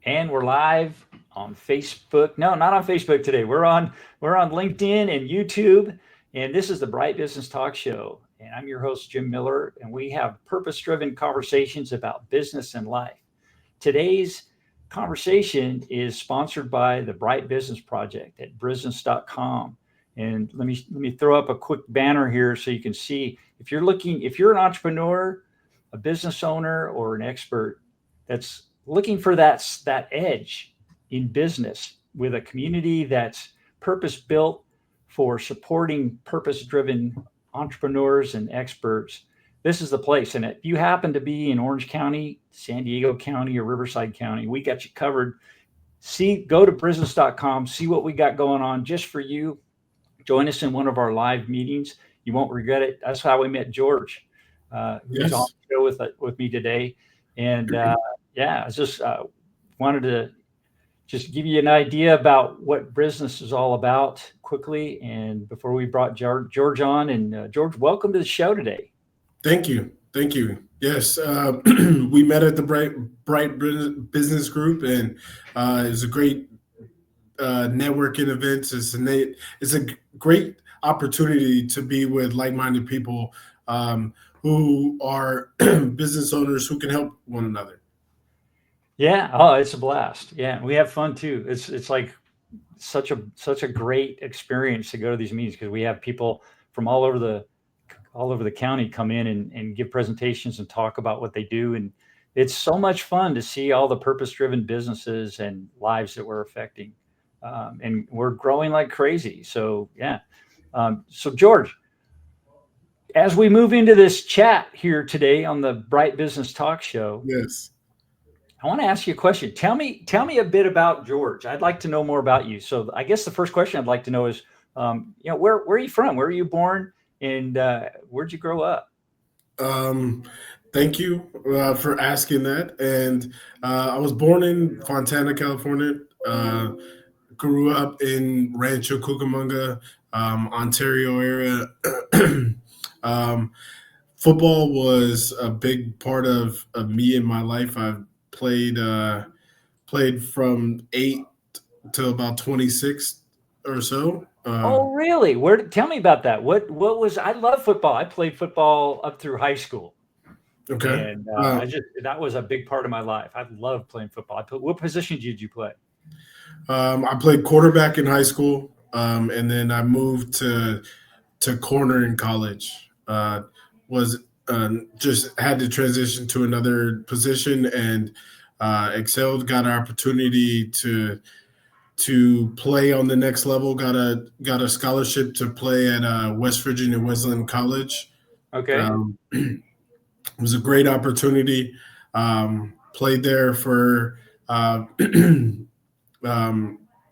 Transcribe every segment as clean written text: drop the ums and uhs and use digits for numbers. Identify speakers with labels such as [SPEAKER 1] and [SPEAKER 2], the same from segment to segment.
[SPEAKER 1] and we're live on Facebook. No, not on Facebook today. We're on LinkedIn and YouTube, and this is the Bright Business Talk Show. And I'm your host, Jim Miller, and we have purpose-driven conversations about business and life. Today's conversation is sponsored by the Bright Business Project at business.com. And let me throw up a quick banner here so you can see if you're an entrepreneur, a business owner, or an expert that's looking for that edge in business with a community that's purpose built for supporting purpose driven entrepreneurs and experts, this is the place. And if you happen to be in Orange County, San Diego County, or Riverside County, we got you covered. Go to business.com, see what we got going on just for you. Join us in one of our live meetings. You won't regret it. That's how we met George, who's on
[SPEAKER 2] Yes.
[SPEAKER 1] the show with me today. And yeah, I just wanted to just give you an idea about what business is all about quickly. And before we brought George on, and George, welcome to the show today.
[SPEAKER 2] Thank you. Thank you. Yes. We met at the Bright Business Group, and it was a great networking event. It's a great opportunity to be with like-minded people who are business owners who can help one another.
[SPEAKER 1] Yeah, oh, it's a blast. Yeah, we have fun too. It's like such a great experience to go to these meetings because we have people from all over the county come in and give presentations and talk about what they do. And it's so much fun to see all the purpose driven businesses and lives that we're affecting. And we're growing like crazy. So, yeah. So, George, as we move into this chat here today on the Bright Business Talk Show,
[SPEAKER 2] Yes.
[SPEAKER 1] I want to ask you a question. Tell me a bit about George. I'd like to know more about you. So, I guess the first question I'd like to know is, where are you from? Where are you born? And where'd you grow up?
[SPEAKER 2] Um, Thank you for asking that. And I was born in Fontana, California. Grew up in Rancho Cucamonga, Ontario area. um, Football was a big part of me in my life. I've played from 8 to about 26 or so.
[SPEAKER 1] Oh, really? Tell me about that. What was I love football. I played football up through high school,
[SPEAKER 2] Okay.
[SPEAKER 1] and
[SPEAKER 2] Uh,
[SPEAKER 1] I just that was a big part of my life. I love playing football. What position did you play?
[SPEAKER 2] I played quarterback in high school, and then I moved to corner in college. Was Just had to transition to another position and excelled. Got an opportunity to play on the next level. Got a scholarship to play at West Virginia Wesleyan College.
[SPEAKER 1] Okay.
[SPEAKER 2] It was a great opportunity. Played there for um,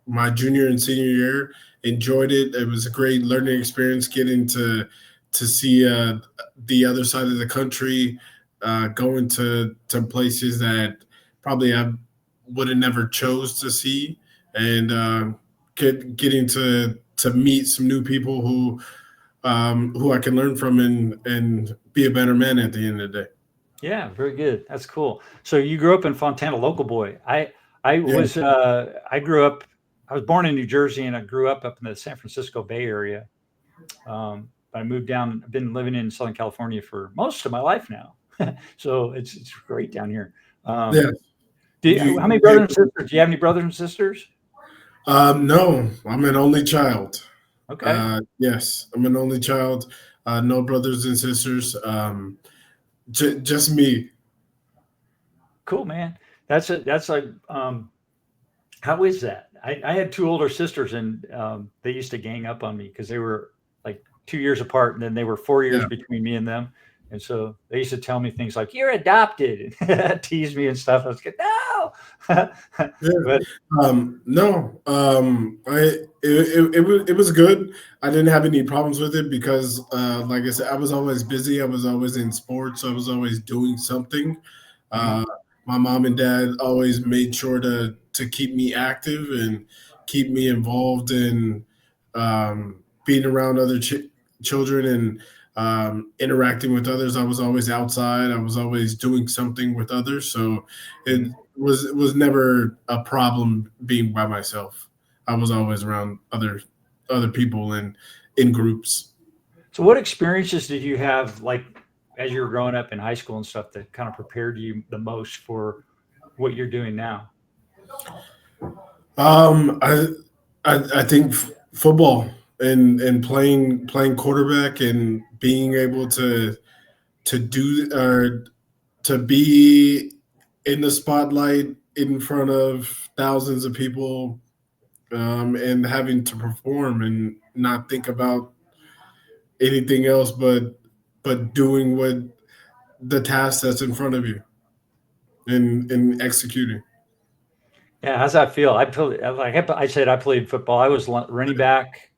[SPEAKER 2] my junior and senior year. Enjoyed it. It was a great learning experience getting to see the other side of the country, going to places that probably I would have never chose to see, and getting to meet some new people who I can learn from and be a better man at the end of the day.
[SPEAKER 1] Yeah, very good. That's cool. So you grew up in Fontana, local boy.
[SPEAKER 2] Yeah,
[SPEAKER 1] I grew up. I was born in New Jersey, and I grew up in the San Francisco Bay Area. I moved down. I've been living in Southern California for most of my life now, so it's great down here.
[SPEAKER 2] yeah.
[SPEAKER 1] Um,
[SPEAKER 2] You,
[SPEAKER 1] how many brothers and sisters? Do you have any brothers and sisters?
[SPEAKER 2] no, I'm an only child.
[SPEAKER 1] Okay,
[SPEAKER 2] Yes, I'm an only child. No brothers and sisters. Just me.
[SPEAKER 1] cool, man. That's a. How is that? I had two older sisters, and they used to gang up on me because they were like 2 years apart, and then they were 4 years
[SPEAKER 2] Yeah,
[SPEAKER 1] between me and them. And so they used to tell me things like "You're adopted," and tease me and stuff. I was like, "No,"
[SPEAKER 2] yeah.
[SPEAKER 1] but
[SPEAKER 2] No, it was good. I didn't have any problems with it because, like I said, I was always busy. I was always in sports. I was always doing something.
[SPEAKER 1] mhm.
[SPEAKER 2] Uh, my mom and dad always made sure to keep me active and keep me involved in being around other children and interacting with others. I was always outside. I was always doing something with others. So it
[SPEAKER 1] Mhm.
[SPEAKER 2] was never a problem being by myself. I was always around other people and in groups.
[SPEAKER 1] So what experiences did you have, like as you were growing up in high school and stuff, that kind of prepared you the most for what you're doing now?
[SPEAKER 2] Um, I I think football and playing quarterback and being able to do or to be in the spotlight in front of thousands of people, and having to perform and not think about anything else but doing what the task that's in front of you and executing.
[SPEAKER 1] Yeah, how's that feel? I played, like I said, I played football. I was running back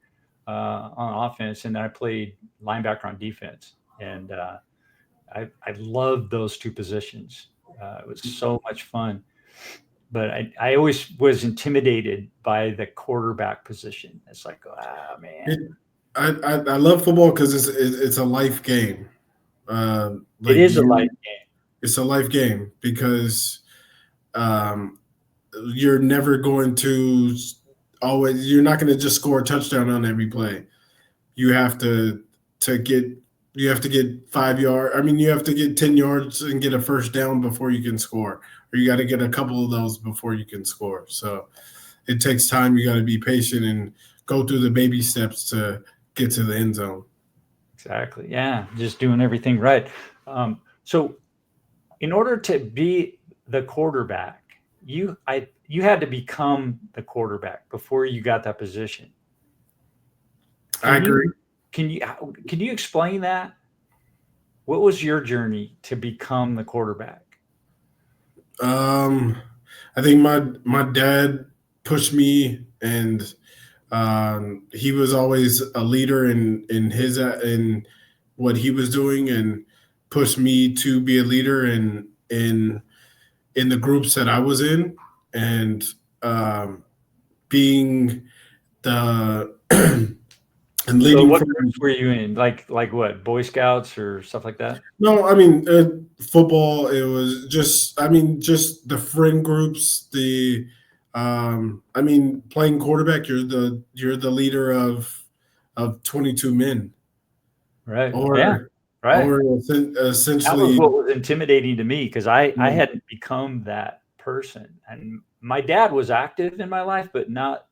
[SPEAKER 1] on offense, and then I played linebacker on defense. And I loved those two positions. It was so much fun. But I always was intimidated by the quarterback position. It's like, ah, man,
[SPEAKER 2] It, I love football because it's a life game.
[SPEAKER 1] it
[SPEAKER 2] Like
[SPEAKER 1] is a life
[SPEAKER 2] you,
[SPEAKER 1] game.
[SPEAKER 2] it's a life game because um, you're never going to always. You're not going to just score a touchdown on every play. You have to get you have to get 5 yard. I mean, you have to get 10 yards and get a first down before you can score, or you got to get a couple of those before you can score. So it takes time. You got to be patient and go through the baby steps to get to the end zone.
[SPEAKER 1] Exactly. Yeah, just doing everything right. So in order to be the quarterback, you had to become the quarterback before you got that position.
[SPEAKER 2] I
[SPEAKER 1] Can you
[SPEAKER 2] agree.
[SPEAKER 1] can you can you explain that? What was your journey to become the quarterback?
[SPEAKER 2] Um, I think my dad pushed me, and he was always a leader in what he was doing, and pushed me to be a leader in the groups that I was in, and um, being the and
[SPEAKER 1] So
[SPEAKER 2] leading
[SPEAKER 1] what
[SPEAKER 2] from.
[SPEAKER 1] groups were you in? Like what? Boy Scouts or stuff like that?
[SPEAKER 2] No, I mean, football. It was just, I mean, just the friend groups. I mean, playing quarterback. You're the leader of 22 men,
[SPEAKER 1] Right. Yeah.
[SPEAKER 2] or
[SPEAKER 1] Right.
[SPEAKER 2] or
[SPEAKER 1] That was
[SPEAKER 2] essentially.
[SPEAKER 1] what was intimidating to me because I hadn't become that person. And my dad was active in my life, but not.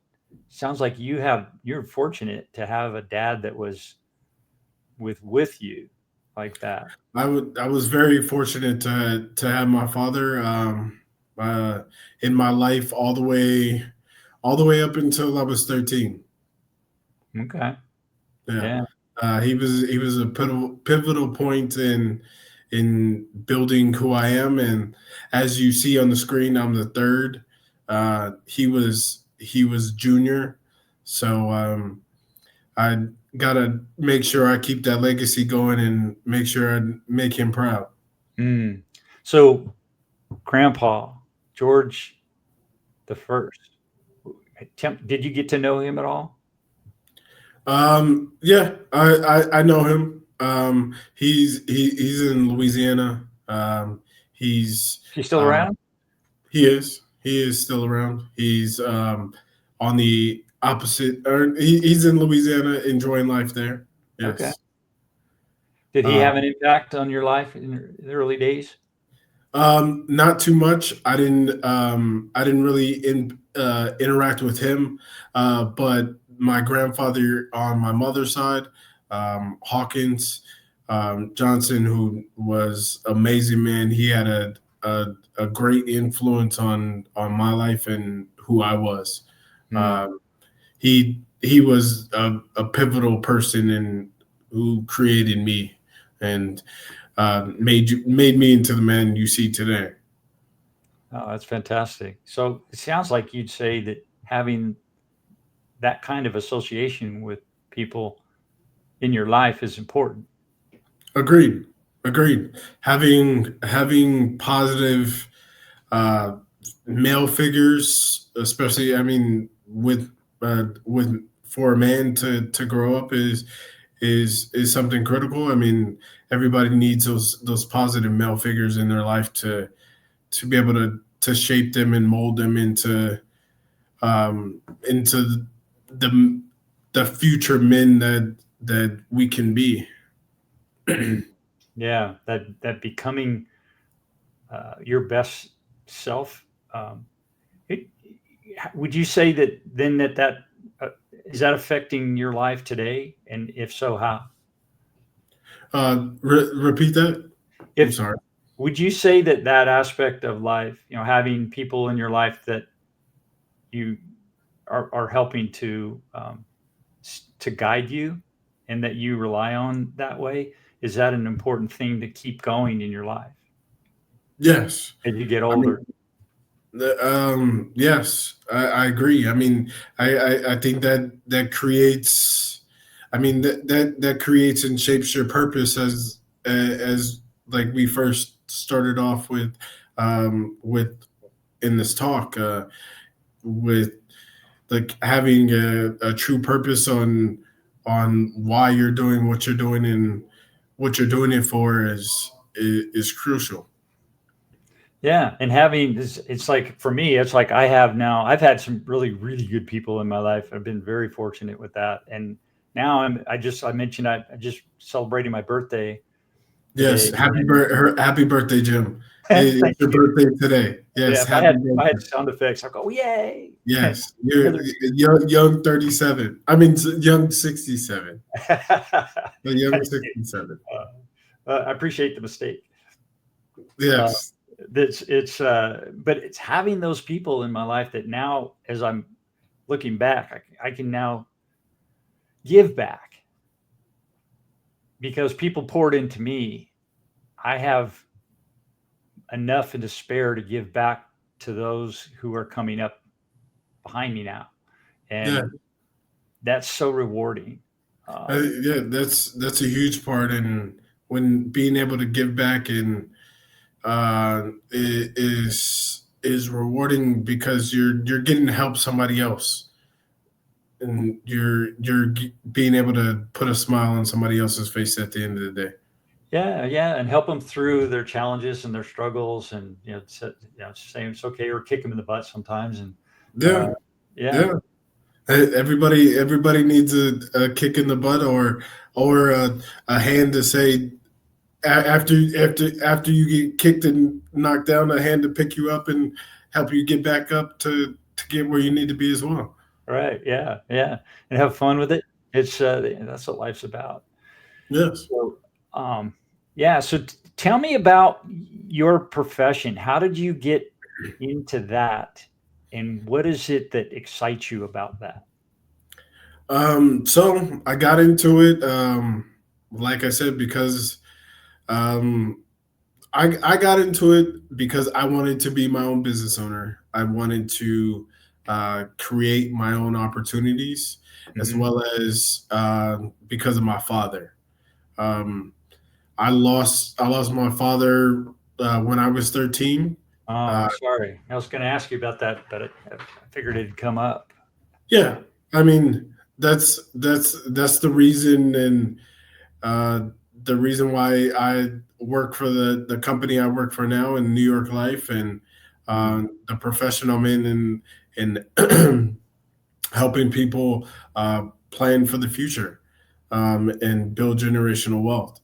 [SPEAKER 1] Sounds like you're fortunate to have a dad that was with you like that.
[SPEAKER 2] I was very fortunate to have my father, uh, in my life all the way up until I was 13.
[SPEAKER 1] Okay.
[SPEAKER 2] Yeah,
[SPEAKER 1] Yeah.
[SPEAKER 2] he was a pivotal point in building who I am, and as you see on the screen, I'm the third. He was junior, so I gotta make sure I keep that legacy going and make sure I make him proud.
[SPEAKER 1] Mm. So, Grandpa George the First, did you get to know him at all?
[SPEAKER 2] Yeah, I know him. He's in Louisiana. He's
[SPEAKER 1] Is he still
[SPEAKER 2] uh,
[SPEAKER 1] around?
[SPEAKER 2] he is still around. He's on the opposite, or he's in Louisiana enjoying life there.
[SPEAKER 1] Okay.
[SPEAKER 2] Yes.
[SPEAKER 1] Did he
[SPEAKER 2] Uh,
[SPEAKER 1] have an impact on your life in the early days?
[SPEAKER 2] Not too much. I didn't really interact with him, but my grandfather on my mother's side, Hawkins Johnson, who was amazing man. He had a great influence on my life and who I was.
[SPEAKER 1] Mm.
[SPEAKER 2] Um, he was a pivotal person in who created me and made me into the man you see today.
[SPEAKER 1] Oh, that's fantastic. So it sounds like you'd say that having that kind of association with people in your life is important.
[SPEAKER 2] Agreed. Agreed. Having positive uh, male figures, especially, I mean, with for a man to grow up is something critical. I mean, everybody needs those positive male figures in their life to be able to shape them and mold them into the the future men that we can be.
[SPEAKER 1] Mm. Yeah, that becoming your best self. Um, it, would you say that then that uh, is that affecting your life today? And if so, how?
[SPEAKER 2] Repeat that. I'm
[SPEAKER 1] If
[SPEAKER 2] sorry.
[SPEAKER 1] would you say that that aspect of life, having people in your life that you are helping to guide you, and that you rely on that way, is that an important thing to keep going in your life
[SPEAKER 2] Yes.
[SPEAKER 1] as you get
[SPEAKER 2] I mean,
[SPEAKER 1] older?
[SPEAKER 2] yes, I agree. I mean, I think that creates, I mean, that creates and shapes your purpose as like we first started off with in this talk, with like having a true purpose on why you're doing what you're doing and what you're doing it for is crucial.
[SPEAKER 1] Yeah, and having this, it's like for me, it's like I've had some really, really good people in my life. I've been very fortunate with that. And now I mentioned I just celebrating my birthday
[SPEAKER 2] Yes,
[SPEAKER 1] today. And
[SPEAKER 2] happy birthday, Jim.
[SPEAKER 1] thank
[SPEAKER 2] It's your
[SPEAKER 1] you.
[SPEAKER 2] birthday today.
[SPEAKER 1] Yeah,
[SPEAKER 2] Yes,
[SPEAKER 1] if I
[SPEAKER 2] happy
[SPEAKER 1] had if I had
[SPEAKER 2] birthday.
[SPEAKER 1] sound effects, I'll go, yay.
[SPEAKER 2] Yes,
[SPEAKER 1] The
[SPEAKER 2] you're
[SPEAKER 1] other
[SPEAKER 2] young 37. I mean, young 67. A young
[SPEAKER 1] thank you.
[SPEAKER 2] 67.
[SPEAKER 1] I appreciate the mistake. Uh,
[SPEAKER 2] Yes,
[SPEAKER 1] but it's having those people in my life that now, as I'm looking back, I can now give back because people poured into me. I have enough and to spare to give back to those who are coming up behind me now,
[SPEAKER 2] yeah,
[SPEAKER 1] and that's so rewarding.
[SPEAKER 2] yeah. That's a huge part in when being able to give back and is rewarding because you're getting to help somebody else and being able to put a smile on somebody else's face at the end of the day.
[SPEAKER 1] Yeah, yeah, and help them through their challenges and their struggles, and saying it's okay, or kick them in the butt sometimes, and uh,
[SPEAKER 2] Yeah,
[SPEAKER 1] yeah,
[SPEAKER 2] yeah. Everybody needs a kick in the butt or a hand to say after you get kicked and knocked down, a hand to pick you up and help you get back up to get where you need to be as well.
[SPEAKER 1] right, yeah, yeah, and have fun with it. It's that's what life's about.
[SPEAKER 2] Yes.
[SPEAKER 1] So, yeah. So, tell me about your profession. How did you get into that, and what is it that excites you about that?
[SPEAKER 2] So I got into it, like I said, because um, I got into it because I wanted to be my own business owner. I wanted to create my own opportunities, as
[SPEAKER 1] Hmm.
[SPEAKER 2] well as because of my father. Um, I lost my father when I was 13.
[SPEAKER 1] Oh,
[SPEAKER 2] Uh,
[SPEAKER 1] I'm sorry. I was going to ask you about that, but I figured it'd come up.
[SPEAKER 2] yeah, I mean that's the reason and uh, the reason why I work for the company I work for now in New York Life and
[SPEAKER 1] Mm.
[SPEAKER 2] the profession I'm in helping people plan for the future and build generational wealth.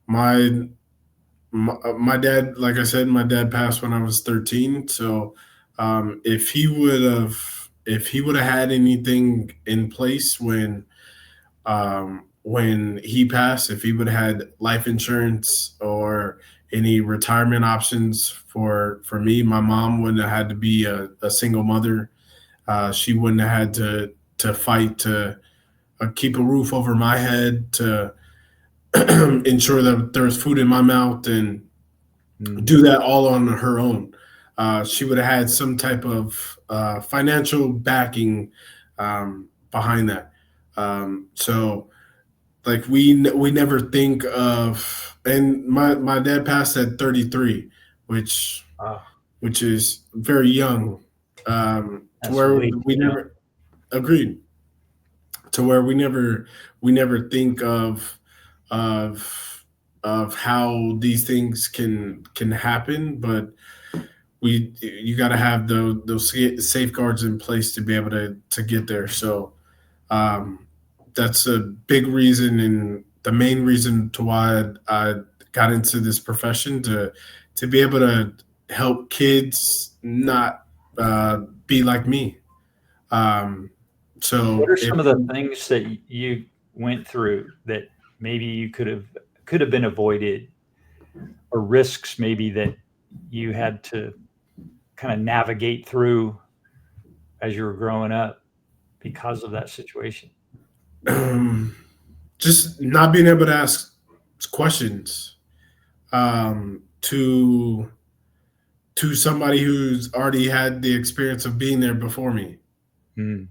[SPEAKER 2] My, my dad, like I said, my dad passed when I was 13. So if he would have had anything in place when he passed, if he would have had life insurance or any retirement options for me, my mom wouldn't have had to be a single mother. She wouldn't have had to fight to keep a roof over my head, to ensure that there was food in my mouth, and
[SPEAKER 1] Mm.
[SPEAKER 2] do that all on her own. She would have had some type of financial backing behind that. So like we never think of, and my dad passed at 33, which
[SPEAKER 1] Oh,
[SPEAKER 2] which is very young, to
[SPEAKER 1] that's
[SPEAKER 2] where
[SPEAKER 1] way too
[SPEAKER 2] we
[SPEAKER 1] young.
[SPEAKER 2] never agreed, to where we never think of how these things can happen, but you got to have those safeguards in place to be able to get there. So um, that's a big reason and the main reason to why I got into this profession to be able to help kids not be like me. Um,
[SPEAKER 1] What
[SPEAKER 2] so
[SPEAKER 1] are
[SPEAKER 2] if
[SPEAKER 1] some of the things that you went through that maybe you could have been avoided, or risks maybe that you had to kind of navigate through as you were growing up because of that situation?
[SPEAKER 2] um, just not being able to ask questions to somebody who's already had the experience of being there before me.
[SPEAKER 1] Mm,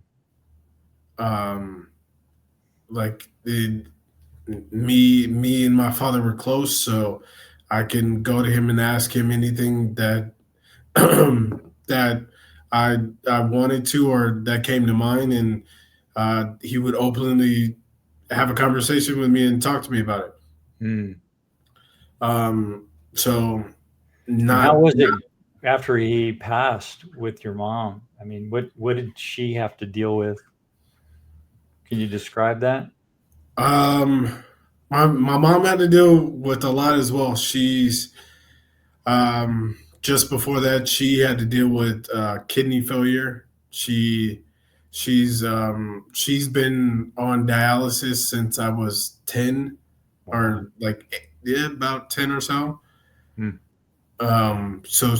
[SPEAKER 2] Um, like me and my father were close, so I can go to him and ask him anything that that I wanted to or that came to mind, and he would openly have a conversation with me and talk to me about it.
[SPEAKER 1] mm.
[SPEAKER 2] So
[SPEAKER 1] And how
[SPEAKER 2] not,
[SPEAKER 1] was it after he passed with your mom? I mean, what did she have to deal with? Can you describe that?
[SPEAKER 2] um my mom had to deal with a lot as well. Just before that, she had to deal with kidney failure. She's been on dialysis since I was 10,
[SPEAKER 1] Wow.
[SPEAKER 2] or like, yeah, about 10 or so.
[SPEAKER 1] Mm,
[SPEAKER 2] So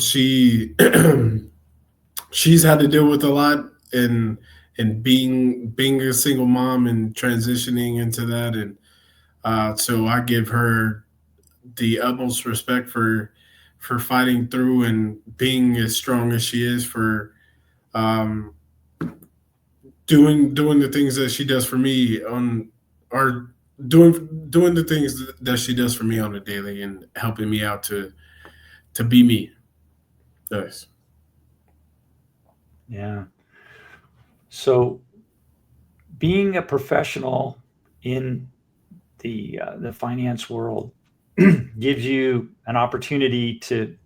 [SPEAKER 2] she's had to deal with a lot, and being a single mom and transitioning into that, and so I give her the utmost respect for fighting through and being as strong as she is, for um, doing the things that she does for me on, or doing the things that she does for me on a daily, and helping me out to be me. Nice.
[SPEAKER 1] yeah. So being a professional in the finance world gives you an opportunity to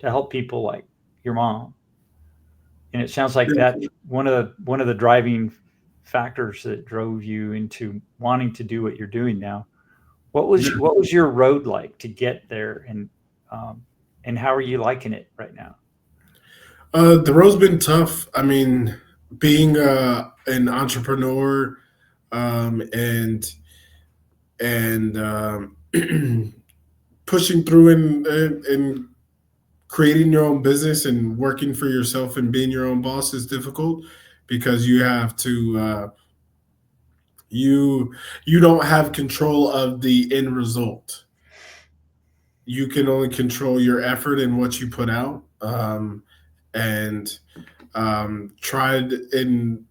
[SPEAKER 1] help people like your mom, and it sounds like that one of the driving factors that drove you into wanting to do what you're doing now. What was your road like to get there, um, and how are you liking it right now?
[SPEAKER 2] The road's been tough. I mean, being an entrepreneur, and pushing through and creating your own business and working for yourself and being your own boss is difficult, because you have to you you don't have control of the end result. You can only control your effort and what you put out, and tried and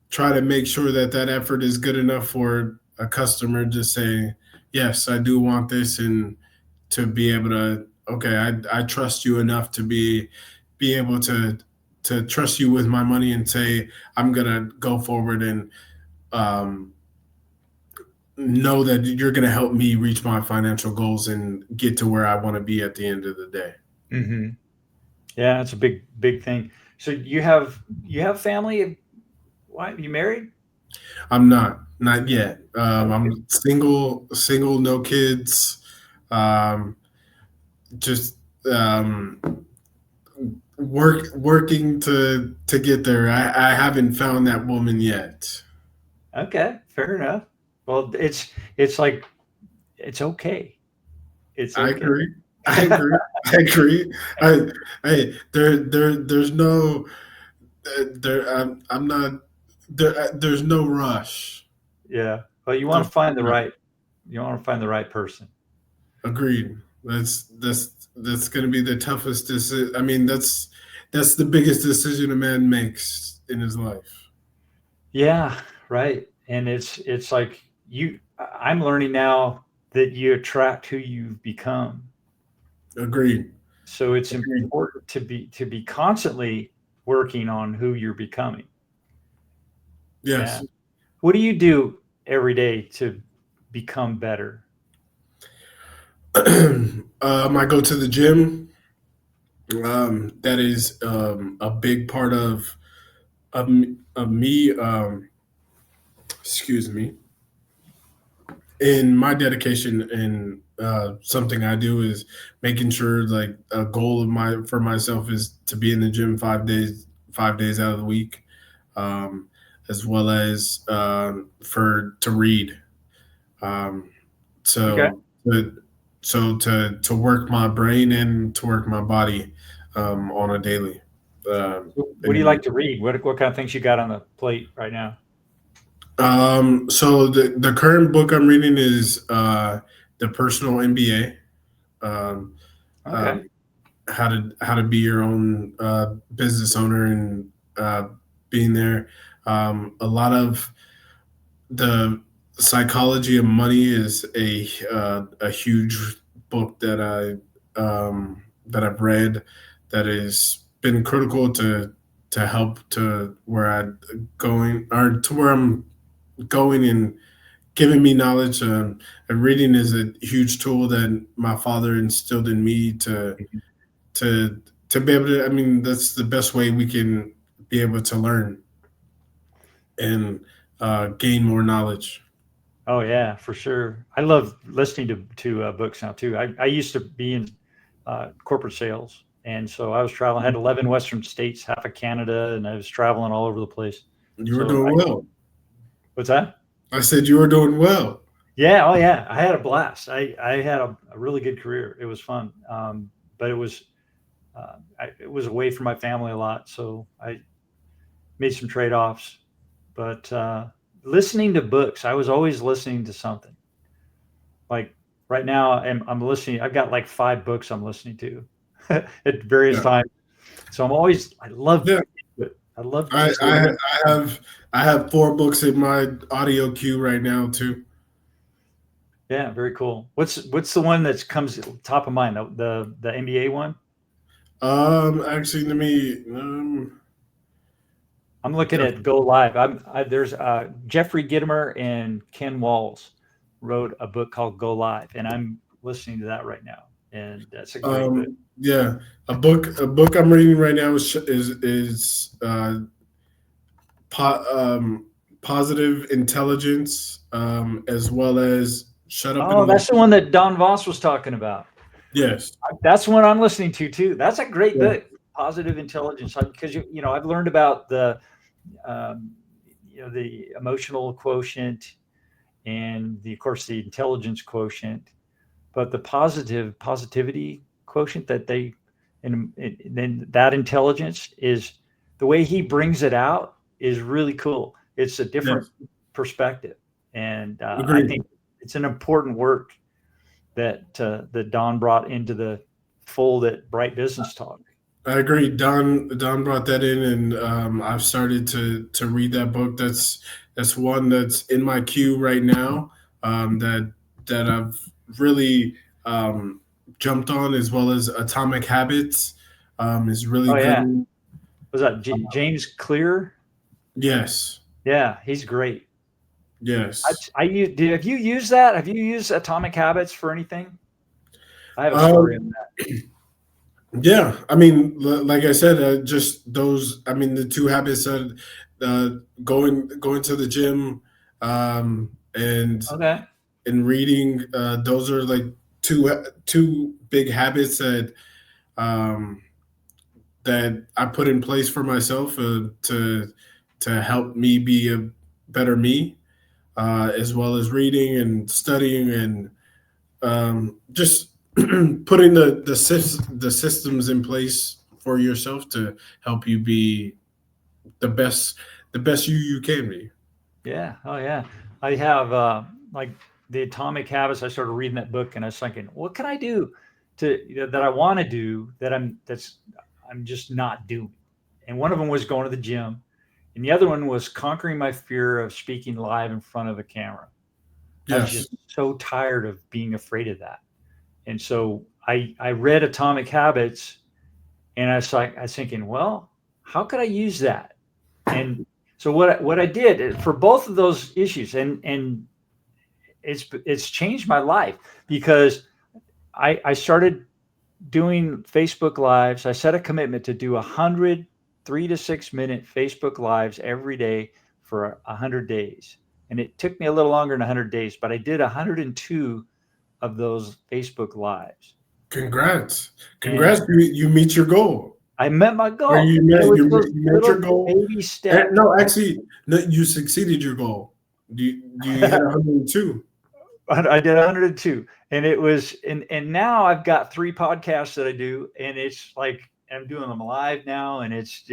[SPEAKER 2] try to make sure that that effort is good enough for a customer to say, yes, I do want this, and to be able to, okay, I trust you enough to be able to trust you with my money and say, I'm gonna go forward and um, know that you're gonna help me reach my financial goals and get to where I want to be at the end of the day.
[SPEAKER 1] Hmm. Yeah, it's a big thing. So you have family? Why you married?
[SPEAKER 2] I'm not yet.
[SPEAKER 1] Okay.
[SPEAKER 2] I'm single, no kids. Um, just working to get there. I haven't found that woman yet.
[SPEAKER 1] Okay, fair enough. Well, it's like it's okay. It's
[SPEAKER 2] I
[SPEAKER 1] okay.
[SPEAKER 2] agree. I agree. I agree. There's no I'm not there. There's no rush.
[SPEAKER 1] Yeah. Well, you want
[SPEAKER 2] There's
[SPEAKER 1] to find the
[SPEAKER 2] no rush.
[SPEAKER 1] right you want to find the right person.
[SPEAKER 2] Agreed. That's going to be the toughest decision. I mean, that's the biggest decision a man makes in his life.
[SPEAKER 1] Yeah, right. And it's like I'm learning now that you attract who you've become.
[SPEAKER 2] Agreed.
[SPEAKER 1] So it's
[SPEAKER 2] Agreed.
[SPEAKER 1] important to be constantly working on who you're becoming. Yeah.
[SPEAKER 2] Yes.
[SPEAKER 1] What do you do every day to become better?
[SPEAKER 2] I go to the gym. That is a big part of me. Excuse me. In my dedication and something I do is making sure like a goal of my for myself is to be in the gym 5 days out of the week, um, as well as for to read. Um,
[SPEAKER 1] Okay.
[SPEAKER 2] so to, to work my brain and to work my body on a daily. Um,
[SPEAKER 1] What do you like
[SPEAKER 2] and
[SPEAKER 1] to read? What kind of things you got on the plate right now?
[SPEAKER 2] so the current book I'm reading is the Personal MBA. Um,
[SPEAKER 1] Okay.
[SPEAKER 2] um, how to be your own business owner and being there. A lot of the psychology of money is a huge book that I've read that has been critical to help to where I'm going or to where I'm going and giving me knowledge. And reading is a huge tool that my father instilled in me to to be able to. I mean, that's the best way we can be able to learn and gain more knowledge.
[SPEAKER 1] Oh yeah, for sure. I love listening to books now too. I used to be in corporate sales, and so I was traveling. I had 11 Western states, half of Canada, and I was traveling all over the place.
[SPEAKER 2] You were
[SPEAKER 1] So
[SPEAKER 2] doing well.
[SPEAKER 1] what's that?
[SPEAKER 2] I said you were doing well.
[SPEAKER 1] Yeah, oh yeah, I had a blast. I had a really good career. It was fun, but it was away from my family a lot, so I made some trade offs. But listening to books, I was always listening to something. Like right now, I'm listening. I've got like 5 books I'm listening to at various
[SPEAKER 2] Yeah,
[SPEAKER 1] times. So I love
[SPEAKER 2] yeah.
[SPEAKER 1] it. I love
[SPEAKER 2] I
[SPEAKER 1] just
[SPEAKER 2] I,
[SPEAKER 1] listening.
[SPEAKER 2] I have I have 4 books in my audio queue right now too.
[SPEAKER 1] Yeah, very cool. What's the one that comes top of mind? The NBA one.
[SPEAKER 2] Actually, let me
[SPEAKER 1] I'm looking
[SPEAKER 2] uh,
[SPEAKER 1] at Go Live. There's Jeffrey Gitomer and Ken Walls wrote a book called Go Live, and I'm listening to that right now, and that's a great book.
[SPEAKER 2] yeah, a book I'm reading right now is po- um, positive intelligence, as well as shut up
[SPEAKER 1] Oh,
[SPEAKER 2] and
[SPEAKER 1] that's the
[SPEAKER 2] listen.
[SPEAKER 1] one that Don Voss was talking about.
[SPEAKER 2] Yes,
[SPEAKER 1] That's what I'm listening to too. That's a great
[SPEAKER 2] yeah,
[SPEAKER 1] book, Positive Intelligence, because I've learned about um, the emotional quotient and of course the intelligence quotient, but the positivity quotient that and then that intelligence is the way he brings it out is really cool. It's a different
[SPEAKER 2] yes,
[SPEAKER 1] perspective, and I
[SPEAKER 2] agreed.
[SPEAKER 1] think it's an important work that Don brought into the fold at Bright Business Talk.
[SPEAKER 2] I agree. Don brought that in, and I've started to read that book. That's one that's in my queue right now. That I've really jumped on, as well as Atomic Habits. Is really
[SPEAKER 1] Oh
[SPEAKER 2] good.
[SPEAKER 1] yeah, was that James Clear?
[SPEAKER 2] Yes,
[SPEAKER 1] Yeah, he's great.
[SPEAKER 2] yes.
[SPEAKER 1] Have you used that? Have you used Atomic Habits for anything? I have a story on
[SPEAKER 2] Um,
[SPEAKER 1] that.
[SPEAKER 2] yeah, I mean, like I said, just those. I mean, the 2 habits that going to the gym, and
[SPEAKER 1] Okay.
[SPEAKER 2] reading. Those are like two big habits um, that I put in place for myself to help me be a better me, as well as reading and studying and just putting the systems in place for yourself to help you be the best the best you can be.
[SPEAKER 1] Yeah. Oh yeah. I have like the Atomic Habits. I started reading that book, and I was thinking, what can I do that I want to do I'm just not doing. And one of them was going to the gym, and the other one was conquering my fear of speaking live in front of a camera. I was
[SPEAKER 2] Yes,
[SPEAKER 1] just so tired of being afraid of that. And so I read Atomic Habits, and I was thinking, well, how could I use that? And so what I did for both of those issues, and it's changed my life because I started. doing Facebook Lives. I set a commitment to do 100 3 to 6 minute Facebook Lives every day for 100 days. And it took me a little longer than 100 days, but I did 102 of those Facebook Lives.
[SPEAKER 2] Congrats. Congrats.
[SPEAKER 1] And
[SPEAKER 2] You meet your goal.
[SPEAKER 1] I met my
[SPEAKER 2] Or
[SPEAKER 1] goal.
[SPEAKER 2] you
[SPEAKER 1] And it
[SPEAKER 2] met,
[SPEAKER 1] was
[SPEAKER 2] you,
[SPEAKER 1] those
[SPEAKER 2] you met your
[SPEAKER 1] little
[SPEAKER 2] goal.
[SPEAKER 1] baby steps.
[SPEAKER 2] No, actually, no, you succeeded your goal. You hit 102.
[SPEAKER 1] I did 102, and it was, and now I've got 3 podcasts that I do, and it's like I'm doing them live now, and it's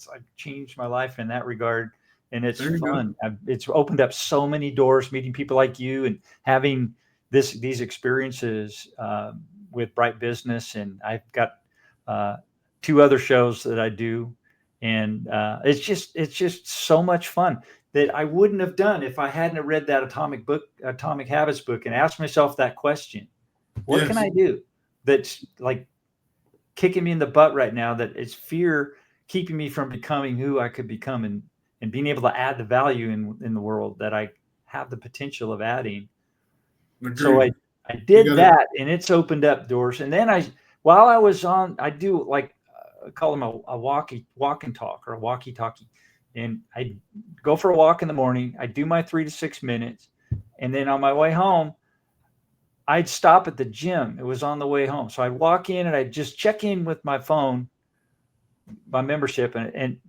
[SPEAKER 1] like changed my life in that regard, and it's
[SPEAKER 2] There you go.
[SPEAKER 1] fun. It's opened up so many doors, meeting people like you, and having these experiences with Bright Business, and I've got uh, 2 other shows that I do, and it's just so much fun that I wouldn't have done if I hadn't have read that Atomic Habits book, and asked myself that question: what can
[SPEAKER 2] Yes.
[SPEAKER 1] I do that's like kicking me in the butt right now? That is fear keeping me from becoming who I could become, and being able to add the value in the world that I have the potential of adding. So
[SPEAKER 2] Agreed.
[SPEAKER 1] I
[SPEAKER 2] You
[SPEAKER 1] did
[SPEAKER 2] got it.
[SPEAKER 1] that, and it's opened up doors. And then while I was on, I do like I call them a walk and talk, or a walkie talkie, and I go for a walk in the morning. I do my 3 to 6 minutes, and then on my way home, I'd stop at the gym. It was on the way home, so I'd walk in and I'd just check in with my phone, my membership, and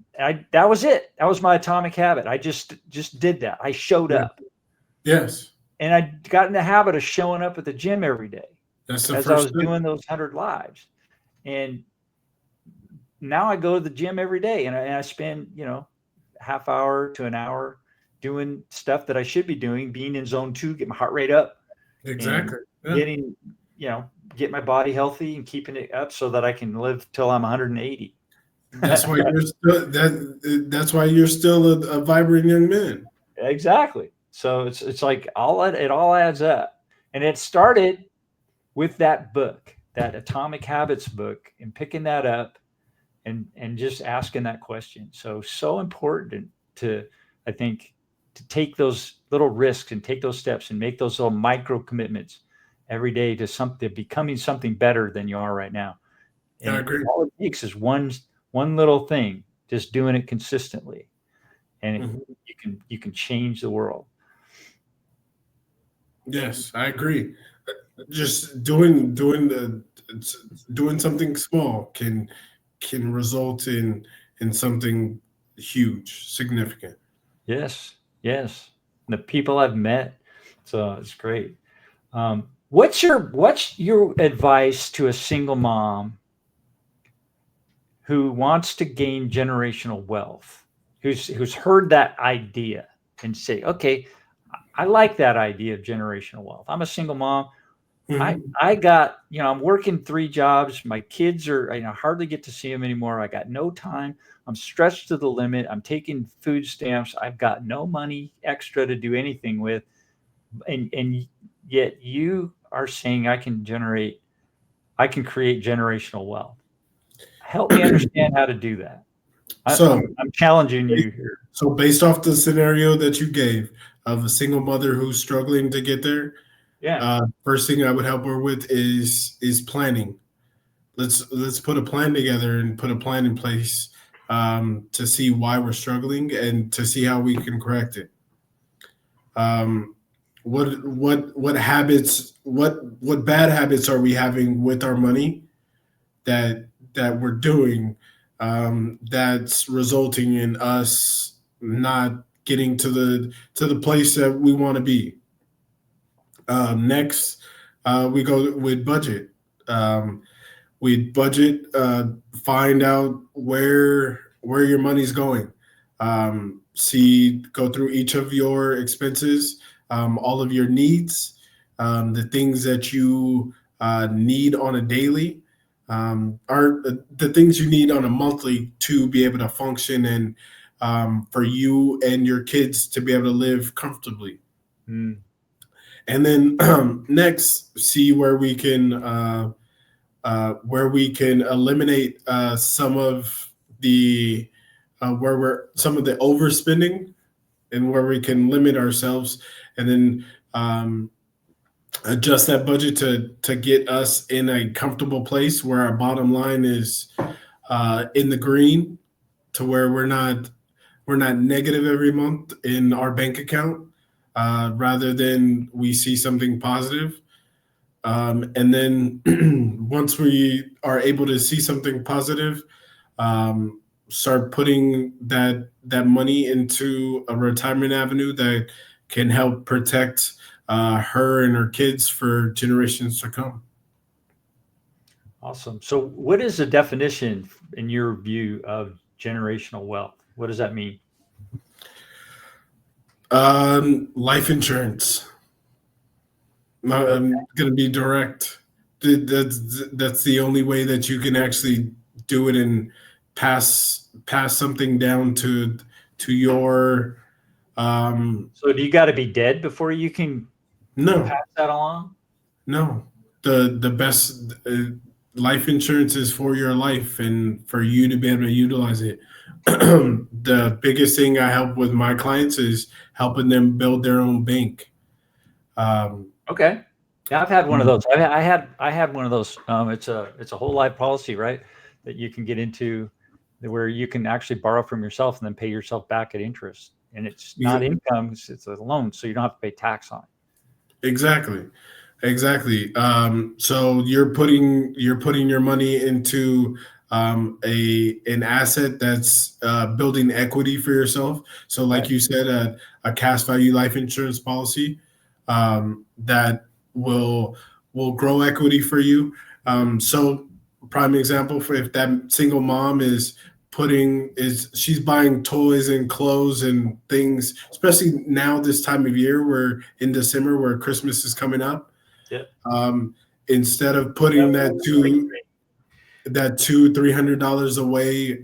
[SPEAKER 1] that was it. That was my atomic habit. I just did that. I showed
[SPEAKER 2] Yeah.
[SPEAKER 1] up.
[SPEAKER 2] Yes.
[SPEAKER 1] And I got in the habit of showing up at the gym every day
[SPEAKER 2] That's the
[SPEAKER 1] as I
[SPEAKER 2] first
[SPEAKER 1] was
[SPEAKER 2] step.
[SPEAKER 1] doing those 100 lives. And now I go to the gym every day, and I spend, half hour to an hour doing stuff that I should be doing, being in zone 2, get my heart rate up, and
[SPEAKER 2] Exactly. Yeah.
[SPEAKER 1] getting, get my body healthy and keeping it up so that I can live till I'm 180.
[SPEAKER 2] That's why you're still that's why you're still a vibrant young man.
[SPEAKER 1] Exactly. So it's like it all adds up. And it started with that book, that Atomic Habits book, and picking that up, and just asking that question. So important to, I think, to take those little risks and take those steps and make those little micro commitments every day to something, becoming something better than you are right now.
[SPEAKER 2] I
[SPEAKER 1] And
[SPEAKER 2] agree.
[SPEAKER 1] all it takes is one little thing, just doing it consistently, and
[SPEAKER 2] Mhm.
[SPEAKER 1] you can change the world.
[SPEAKER 2] Yes, I agree. Just doing something small can result in something huge, significant.
[SPEAKER 1] Yes, yes. The people I've met, so it's great. What's your advice to a single mom who wants to gain generational wealth, who's heard that idea and say, okay, I like that idea of generational wealth. I'm a single mom. I
[SPEAKER 2] Mhm.
[SPEAKER 1] I got, I'm working 3 jobs. My kids are, hardly get to see them anymore. I got no time. I'm stretched to the limit. I'm taking food stamps. I've got no money extra to do anything with. And yet you are saying I can create generational wealth. Help me understand how to do that.
[SPEAKER 2] So,
[SPEAKER 1] I'm challenging you here.
[SPEAKER 2] so based off the scenario that you gave of a single mother who's struggling to get there,
[SPEAKER 1] Yeah.
[SPEAKER 2] first thing I would help her with is planning. Let's put a plan together and put a plan in place to see why we're struggling and to see how we can correct it. Um, what habits what bad habits are we having with our money that we're doing that's resulting in us not getting to the place that we want to be. Next, we go with budget. Um, we budget, find out where your money's going. Go through each of your expenses, all of your needs, the things that you need on a daily, are the things you need on a monthly to be able to function and for you and your kids to be able to live comfortably.
[SPEAKER 1] Mm,
[SPEAKER 2] And then next, see where we can eliminate some of the where we're some of the overspending and where we can limit ourselves, and then adjust that budget to get us in a comfortable place where our bottom line is in the green, to where we're not negative every month in our bank account, rather than we see something positive. And then once we are able to see something positive, start putting that money into a retirement avenue that can help protect her and her kids for generations to come.
[SPEAKER 1] Awesome. So, what is the definition, in your view, of generational wealth? What does that mean?
[SPEAKER 2] Life insurance.
[SPEAKER 1] Okay.
[SPEAKER 2] I'm going to be direct. That's the only way that you can actually do it and pass something down to your
[SPEAKER 1] So, do you got to be dead before you can
[SPEAKER 2] no.
[SPEAKER 1] pass that along?
[SPEAKER 2] No, the best life insurance is for your life and for you to be able to utilize it. The biggest thing I help with my clients is helping them build their own bank. Um,
[SPEAKER 1] Okay. Yeah, I've had one of those. I had one of those. It's a whole life policy, right? That you can get into, where you can actually borrow from yourself and then pay yourself back at interest, and it's not
[SPEAKER 2] exa-
[SPEAKER 1] income; it's a loan, so you don't have to pay tax on it.
[SPEAKER 2] exactly. Exactly. So you're putting your money into a an asset that's building equity for yourself. So,
[SPEAKER 1] Right.
[SPEAKER 2] like you said, a cash value life insurance policy that will will grow equity for you. So, prime example for if that single mom is she's buying toys and clothes and things, especially now this time of year, where in December where Christmas is coming up,
[SPEAKER 1] Yeah.
[SPEAKER 2] um, instead of
[SPEAKER 1] That
[SPEAKER 2] putting
[SPEAKER 1] was great to me.
[SPEAKER 2] that $200-300 away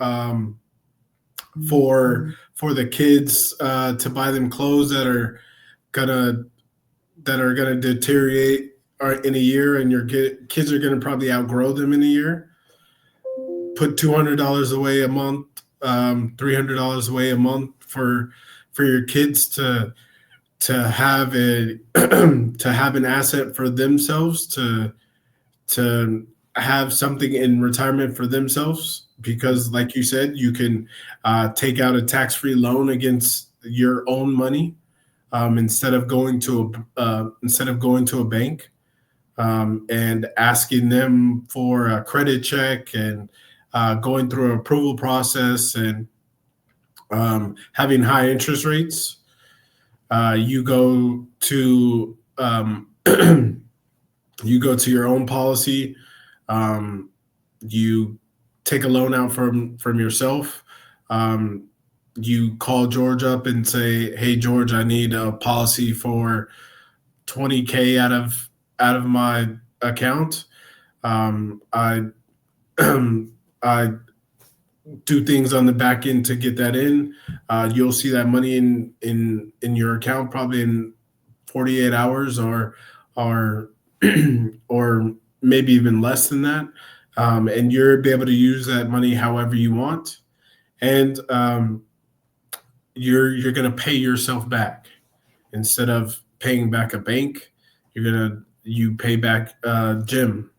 [SPEAKER 2] for the kids to buy them clothes gonna that are gonna deteriorate in a year, and your kids are gonna probably outgrow them in a year. Put $200 away a month, $300 away a month for your kids to have a to have an asset for themselves, to have something in retirement for themselves, because like you said, you can take out a tax-free loan against your own money, instead of going to a bank and asking them for a credit check and going through an approval process and having high interest rates. You go to you go to your own policy. Um, you take a loan out from yourself. Um, you call George up and say, "Hey, George, I need a policy for 20K out of my account. I I do things on the back end to get that in. You'll see that money in your account probably in 48 hours, or or maybe even less than that. And you're be able to use that money however you want, and you're going to pay yourself back instead of paying back a bank. You pay back Jim,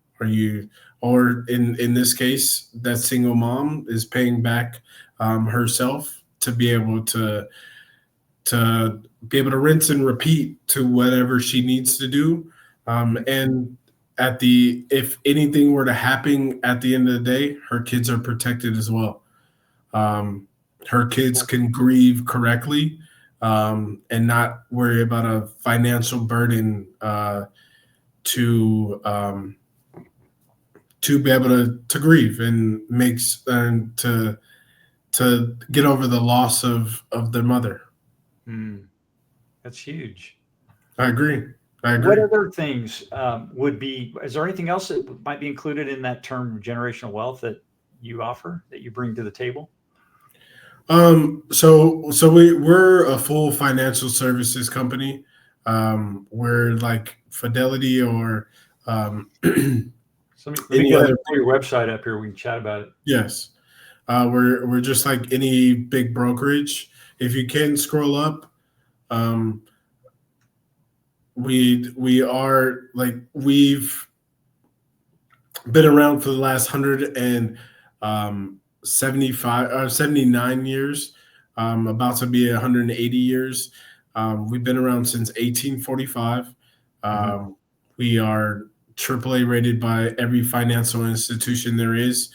[SPEAKER 2] or in this case, that single mom is paying back herself to be able to rinse and repeat to whatever she needs to do. And if anything were to happen at the end of the day, her kids are protected as well. Um, Her kids can grieve correctly, and not worry about a financial burden to be able to grieve and to get over the loss of their mother.
[SPEAKER 1] Mm, that's huge.
[SPEAKER 2] I agree. I
[SPEAKER 1] What
[SPEAKER 2] agree.
[SPEAKER 1] other things would be? Is there anything else that might be included in that term generational wealth that you offer, that you bring to the table?
[SPEAKER 2] So we're a full financial services company. We're like Fidelity or
[SPEAKER 1] So let me
[SPEAKER 2] any
[SPEAKER 1] go ahead
[SPEAKER 2] other.
[SPEAKER 1] and pull your website up here. We can chat about it.
[SPEAKER 2] Yes, we're just like any big brokerage. If you can scroll up, um, we are like we've been around for the last 175 79 years, about to be 180 years. We've been around since 1845.
[SPEAKER 1] Mhm.
[SPEAKER 2] We are AAA rated by every financial institution there is,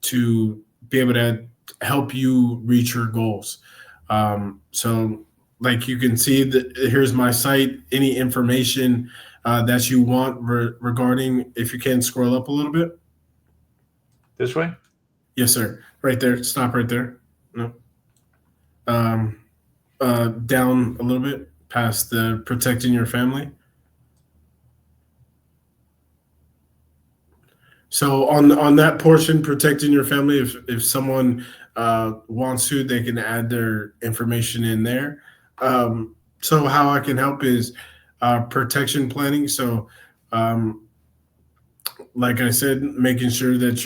[SPEAKER 2] to be able to help you reach your goals. So, like you can see, that here's my site. Any information that you want regarding, if you can scroll up a little bit.
[SPEAKER 1] This way?
[SPEAKER 2] Yes, sir. Right there. Stop right there. No. Um, Down a little bit past the protecting your family. So on that portion, protecting your family, if someone wants to, they can add their information in there. So how I can help is protection planning. So um, like I said, making sure that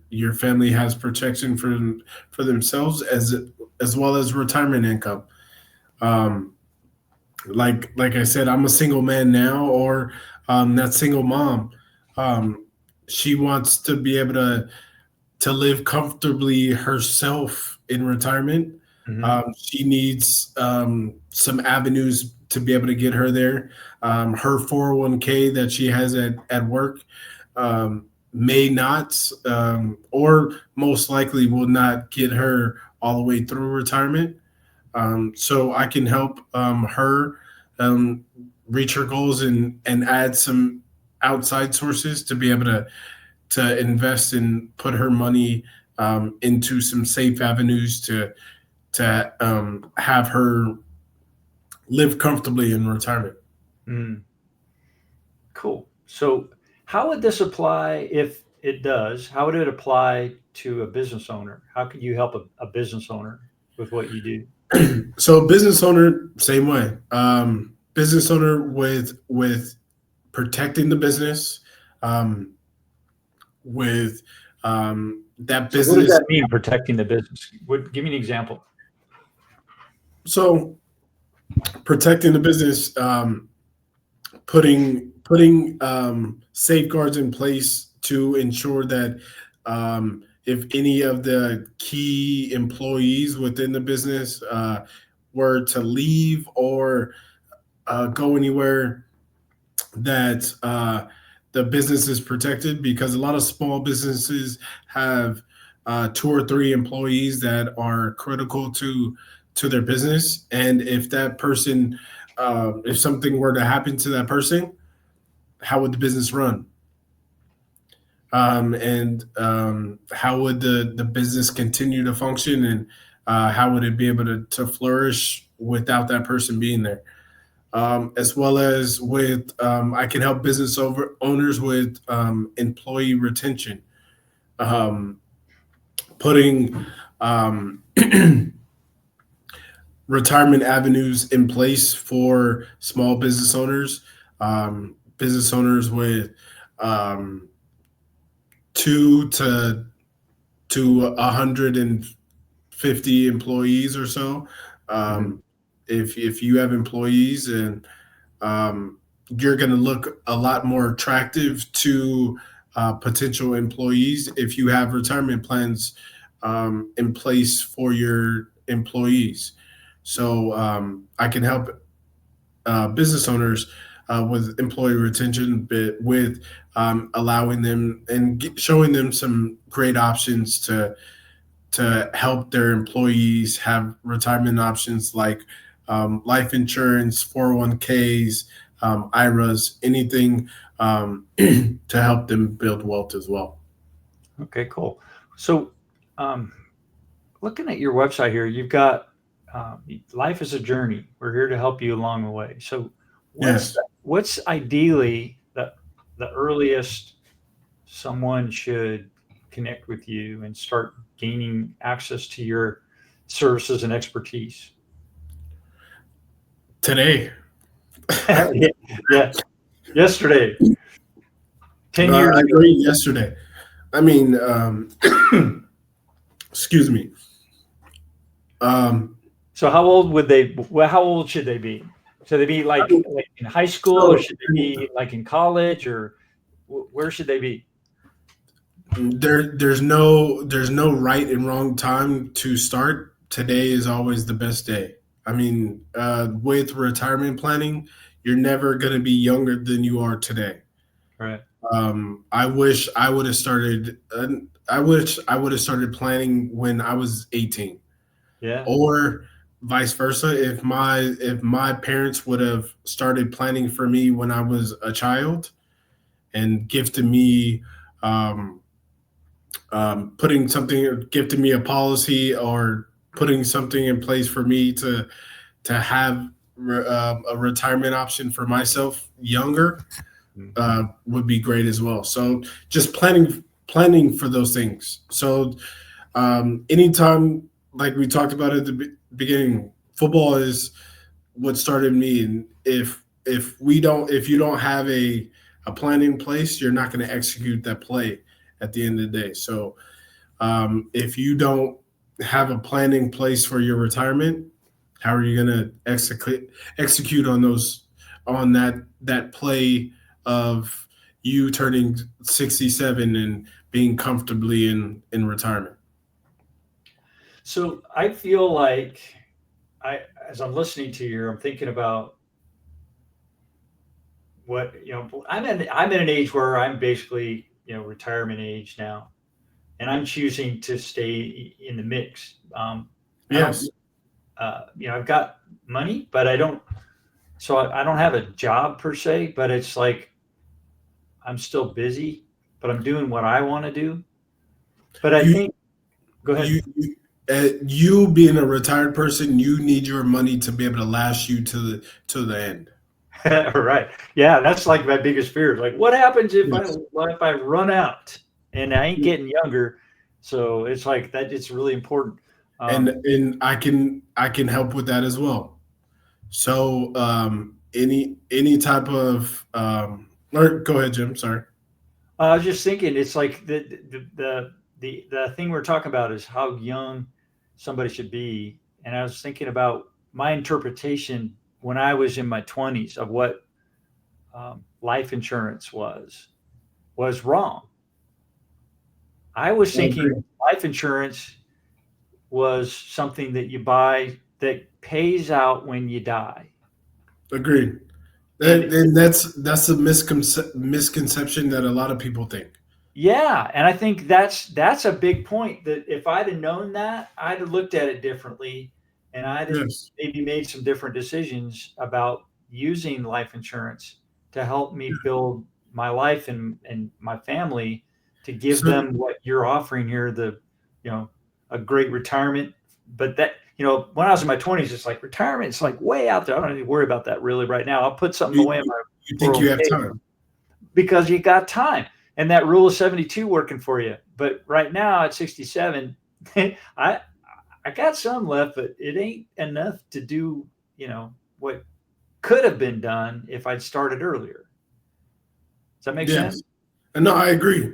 [SPEAKER 2] your family has protection for themselves, as well as retirement income. Um, like I said, I'm a single man now, or that single mom. Um, she wants to be able to live comfortably herself in retirement.
[SPEAKER 1] Hmm.
[SPEAKER 2] She needs some avenues to be able to get her there. Her 401k that she has at work may not, or most likely will not get her all the way through retirement. So I can help her um, reach her goals and add some outside sources to be able to invest and put her money into some safe avenues to have her live comfortably in retirement.
[SPEAKER 1] Mm, cool. So, how would this apply if it does? How would it apply to a business owner? How could you help a business owner with what you do?
[SPEAKER 2] So business owner, same way. Business owner with protecting the business, um, with that
[SPEAKER 1] So, what does
[SPEAKER 2] business.
[SPEAKER 1] that mean, protecting the business? Give me an example.
[SPEAKER 2] So protecting the business, putting safeguards in place to ensure that if any of the key employees within the business were to leave or go anywhere, that the business is protected, because a lot of small businesses have two or three employees that are critical to their business, and if that person, if something were to happen to that person, how would the business run? And how would the business continue to function, and how would it be able to flourish without that person being there? As well as with, I can help owners with employee retention, um, putting um, retirement avenues in place for small business owners with um, two to 150 employees or so.
[SPEAKER 1] Mhm.
[SPEAKER 2] Um, if you have employees, and um, you're going to look a lot more attractive to potential employees if you have retirement plans in place for your employees. So I can help business owners with employee retention, but with allowing them and showing them some great options to help their employees have retirement options like life insurance, 401ks, IRAs, anything to help them build wealth as well.
[SPEAKER 1] Okay, cool. So, um, looking at your website here, you've got life is a journey. We're here to help you along the way. So,
[SPEAKER 2] Yes.
[SPEAKER 1] what's ideally the earliest someone should connect with you and start gaining access to your services and expertise?
[SPEAKER 2] Today.
[SPEAKER 1] Yeah, yeah. Yesterday, 10 years
[SPEAKER 2] I
[SPEAKER 1] ago.
[SPEAKER 2] agree. Yesterday. I mean, excuse me. Um,
[SPEAKER 1] So, how old would they? Well, how old should they be? So they be like in high school, or
[SPEAKER 2] So
[SPEAKER 1] should they be like in college, or where should they be?
[SPEAKER 2] there's no right and wrong time to start. Today is always the best day. I mean, with retirement planning, you're never going to be younger than you are today.
[SPEAKER 1] Right.
[SPEAKER 2] I wish I would have started. I wish I would have started planning when I was 18,
[SPEAKER 1] Yeah.
[SPEAKER 2] or vice versa. If my parents would have started planning for me when I was a child and gifted me, um, putting something, gifting me a policy, or putting something in place for me to have a retirement option for myself younger, would be great as well. So just planning for those things. So anytime, like we talked about at the beginning, football is what started me. And if you don't have a plan in place, you're not going to execute that play at the end of the day. So if you don't have a plan in place for your retirement, how are you going to execute on that play of you turning 67 and being comfortably in retirement?
[SPEAKER 1] So I feel like as I'm listening to you, I'm thinking about what, I'm in an age where I'm basically, retirement age now, and I'm choosing to stay in the mix. I don't,
[SPEAKER 2] Yes,
[SPEAKER 1] I've got money, but I don't, so I don't have a job per se, but it's like I'm still busy, but I'm doing what I want to do. But I
[SPEAKER 2] you
[SPEAKER 1] think, go ahead.
[SPEAKER 2] you being a retired person, you need your money to be able to last you to the end.
[SPEAKER 1] Right. Yeah, that's like my biggest fear. Like, what happens
[SPEAKER 2] Yes.
[SPEAKER 1] if I run out and I ain't getting younger? So it's like that. It's really important. Um,
[SPEAKER 2] And I can help with that as well. So any type of or go ahead, Jim. Sorry.
[SPEAKER 1] I was just thinking, it's like the thing we're talking about is how young somebody should be, and I was thinking about my interpretation when I was in my 20s of what life insurance was wrong. I was
[SPEAKER 2] I
[SPEAKER 1] thinking
[SPEAKER 2] agree.
[SPEAKER 1] life insurance was something that you buy that pays out when you die.
[SPEAKER 2] Agreed.
[SPEAKER 1] And
[SPEAKER 2] And that's a misconception that a lot of people think.
[SPEAKER 1] yeah, and I think that's a big point, that if I'd have known that, I'd have looked at it differently, and I'd have
[SPEAKER 2] Yes.
[SPEAKER 1] maybe made some different decisions about using life insurance to help me build my life and my family, to give
[SPEAKER 2] So
[SPEAKER 1] them what you're offering here, you know, a great retirement. But that, when I was in my 20s, it's like retirement, it's like way out there. I don't need to worry about that really right now. I'll put something
[SPEAKER 2] you,
[SPEAKER 1] away in
[SPEAKER 2] you
[SPEAKER 1] my
[SPEAKER 2] you think you have
[SPEAKER 1] 401k,
[SPEAKER 2] time?
[SPEAKER 1] because you got time and that rule of 72 working for you. But right now at 67, I I got some left, but it ain't enough to do, what could have been done if I'd started earlier. Does that make sense?
[SPEAKER 2] Yes. No, I agree.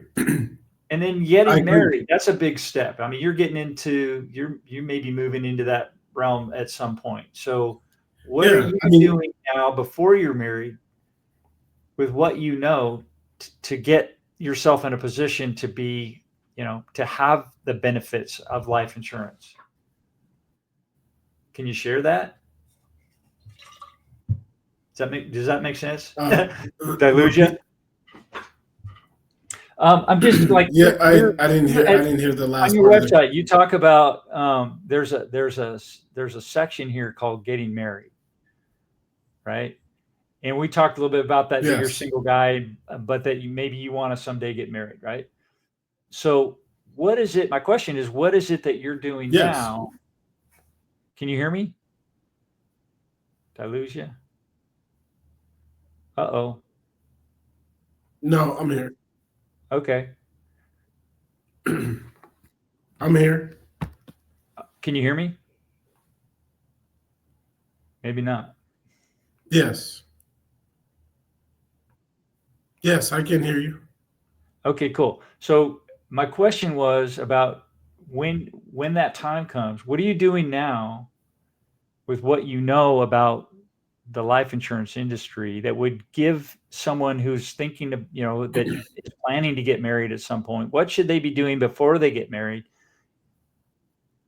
[SPEAKER 1] And then
[SPEAKER 2] I
[SPEAKER 1] getting
[SPEAKER 2] agree.
[SPEAKER 1] married, that's a big step. I mean, you may be moving into that realm at some point. So what are
[SPEAKER 2] Yeah.
[SPEAKER 1] you
[SPEAKER 2] I mean,
[SPEAKER 1] doing now before you're married with what you know to get yourself in a position to be, to have the benefits of life insurance? Can you share that? Does that make sense?
[SPEAKER 2] uh,
[SPEAKER 1] Did I lose you?
[SPEAKER 2] repeat.
[SPEAKER 1] I'm just like
[SPEAKER 2] Yeah, I didn't
[SPEAKER 1] you're
[SPEAKER 2] hear I didn't hear the
[SPEAKER 1] on
[SPEAKER 2] last
[SPEAKER 1] your
[SPEAKER 2] part of the.
[SPEAKER 1] website. You talk about there's a section here called getting married, right? And we talked a little bit about that you're a
[SPEAKER 2] Yes.
[SPEAKER 1] single guy, but that maybe you want to someday get married, right? So what is it? My question is, what is it that you're doing
[SPEAKER 2] Yes.
[SPEAKER 1] now? Can you hear me? Did I lose you? Uh-oh.
[SPEAKER 2] No, I'm here.
[SPEAKER 1] Okay.
[SPEAKER 2] I'm here.
[SPEAKER 1] Can you hear me? Maybe not.
[SPEAKER 2] Yes. Yes, I can hear you.
[SPEAKER 1] Okay, cool. So my question was about when that time comes, what are you doing now with what you know about the life insurance industry that would give someone who's thinking of, that is planning to get married at some point, what should they be doing before they get married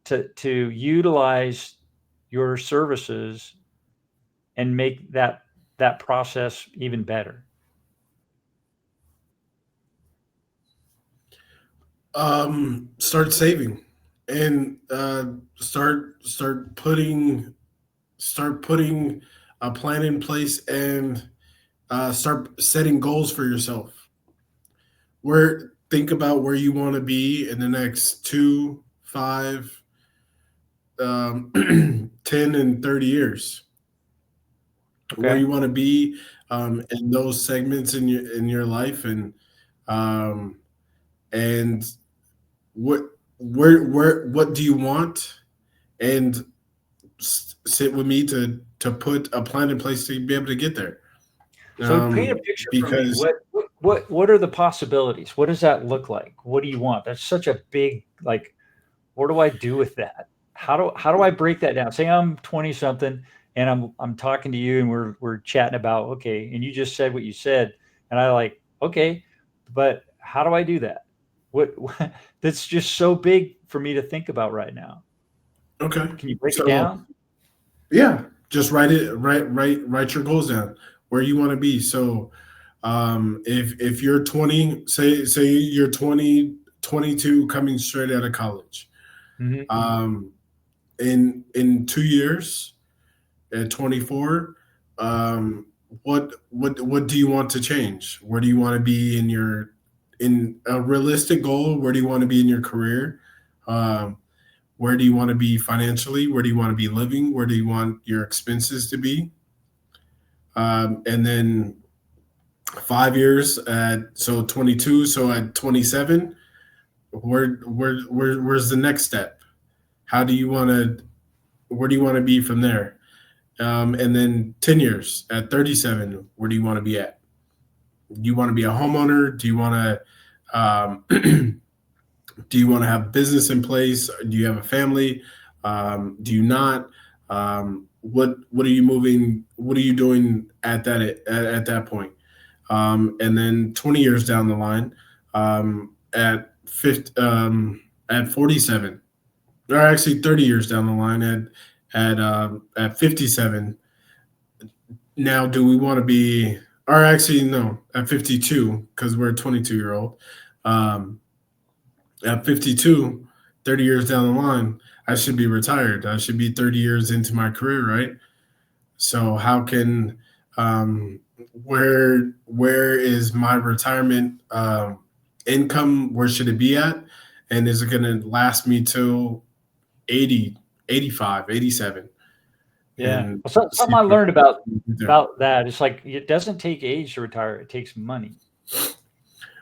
[SPEAKER 1] to utilize your services and make that process even better?
[SPEAKER 2] Start saving, and start putting a plan in place, and start setting goals for yourself. Where Think about where you want to be in the next 2, 5, 10, and 30 years. Where
[SPEAKER 1] Okay.
[SPEAKER 2] you want to be in those segments in your life, um, and what what do you want, and sit with me to put a plan in place to be able to get there.
[SPEAKER 1] So paint a picture for me.
[SPEAKER 2] Because
[SPEAKER 1] What are the possibilities? What does that look like? What do you want? That's such a big, like, what do I do with that? How do I break that down? Say I'm 20 something and I'm talking to you and we're chatting about, okay, and you just said what you said, and I like, okay, but how do I do that? What that's just so big for me to think about right now.
[SPEAKER 2] okay,
[SPEAKER 1] Can you break it
[SPEAKER 2] so
[SPEAKER 1] down?
[SPEAKER 2] yeah, just write your goals down, where you want to be. So if you're 20, say you're 20, 22, coming straight out of college,
[SPEAKER 1] Hmm.
[SPEAKER 2] um, in 2 years at 24, um, what do you want to change? Where do you want to be in a realistic goal? Where do you want to be in your career? Um, where do you want to be financially? Where do you want to be living? Where do you want your expenses to be? And then 5 years at, so 22, so at 27, where's the next step? How do you want to Where do you want to be from there? And then 10 years at 37, where do you want to be at? Do you want to be a homeowner? Do you want to do you want to have business in place? Do you have a family? Do you not? What are you moving? What are you doing at that point? And then 20 years down the line, at 47, or actually 30 years down the line, at 57. Now, do we want to be, or actually no, at 52, because we're a 22-year-old. Um, at 52, 30 years down the line, I should be retired. I should be 30 years into my career, right? So how can where is my retirement income? Where should it be at? And is it going to last me till 80, 85, 87?
[SPEAKER 1] Yeah.
[SPEAKER 2] And
[SPEAKER 1] Well,
[SPEAKER 2] see
[SPEAKER 1] something I
[SPEAKER 2] if
[SPEAKER 1] learned
[SPEAKER 2] we get there.
[SPEAKER 1] about that. It's like it doesn't take age to retire; it takes money.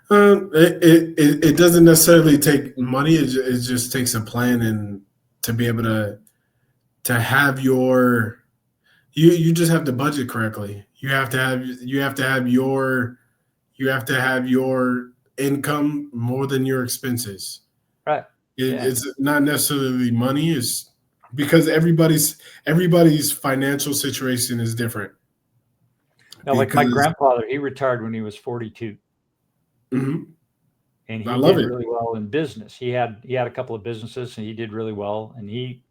[SPEAKER 2] It doesn't necessarily take money. It just takes a plan, and to be able to have your you just have to budget correctly. You have to have your income more than your expenses.
[SPEAKER 1] Right. Yeah.
[SPEAKER 2] It's not necessarily money. It's because everybody's financial situation is different.
[SPEAKER 1] Now, like my
[SPEAKER 2] Because
[SPEAKER 1] grandfather, he retired when he was 42,
[SPEAKER 2] mhm,
[SPEAKER 1] and
[SPEAKER 2] I
[SPEAKER 1] he
[SPEAKER 2] love
[SPEAKER 1] did
[SPEAKER 2] it.
[SPEAKER 1] really well in business. He had a couple of businesses, and he did really well. And he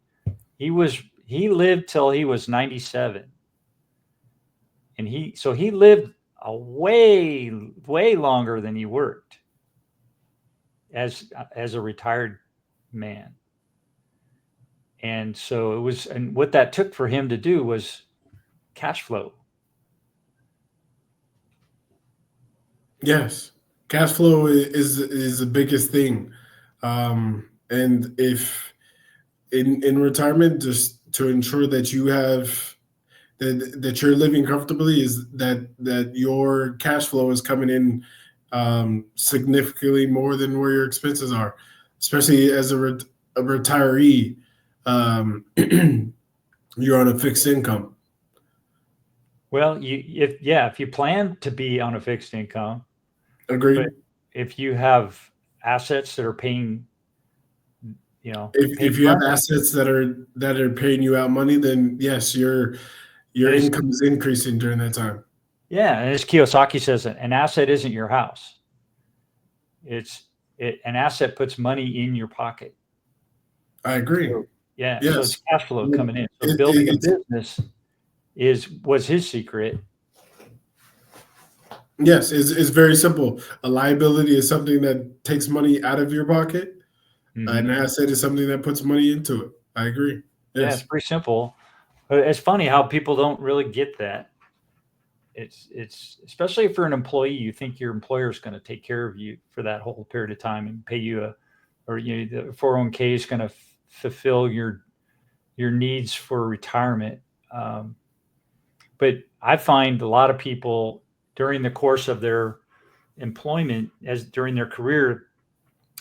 [SPEAKER 1] lived till he was 97, and he lived a way longer than he worked as a retired man. And so it was, and what that took for him to do was cash flow.
[SPEAKER 2] Yes, cash flow is the biggest thing, and if in retirement, just to ensure that you have that you're living comfortably, is that your cash flow is coming in significantly more than where your expenses are, especially as a retiree. Um, you're on a fixed income.
[SPEAKER 1] Well, if you plan to be on a fixed income, but
[SPEAKER 2] Agreed.
[SPEAKER 1] if you have assets that are
[SPEAKER 2] If
[SPEAKER 1] paying
[SPEAKER 2] you have
[SPEAKER 1] money,
[SPEAKER 2] assets that are paying you out money, then yes, your income is increasing during that time.
[SPEAKER 1] Yeah, and as Kiyosaki says, an asset isn't your house. An asset puts money in your pocket.
[SPEAKER 2] I agree.
[SPEAKER 1] So, yeah, so it's
[SPEAKER 2] Yes.
[SPEAKER 1] cash flow coming in. So building a business was his secret.
[SPEAKER 2] Yes, it's very simple. A liability is something that takes money out of your pocket. An asset is something that puts money into it. I agree.
[SPEAKER 1] Yeah,
[SPEAKER 2] Yes.
[SPEAKER 1] it's pretty simple. But it's funny how people don't really get that. It's especially if you're an employee, you think your employer is going to take care of you for that whole period of time and pay you or the 401k is going to fulfill your needs for retirement. But I find a lot of people during the course of their employment, as during their career,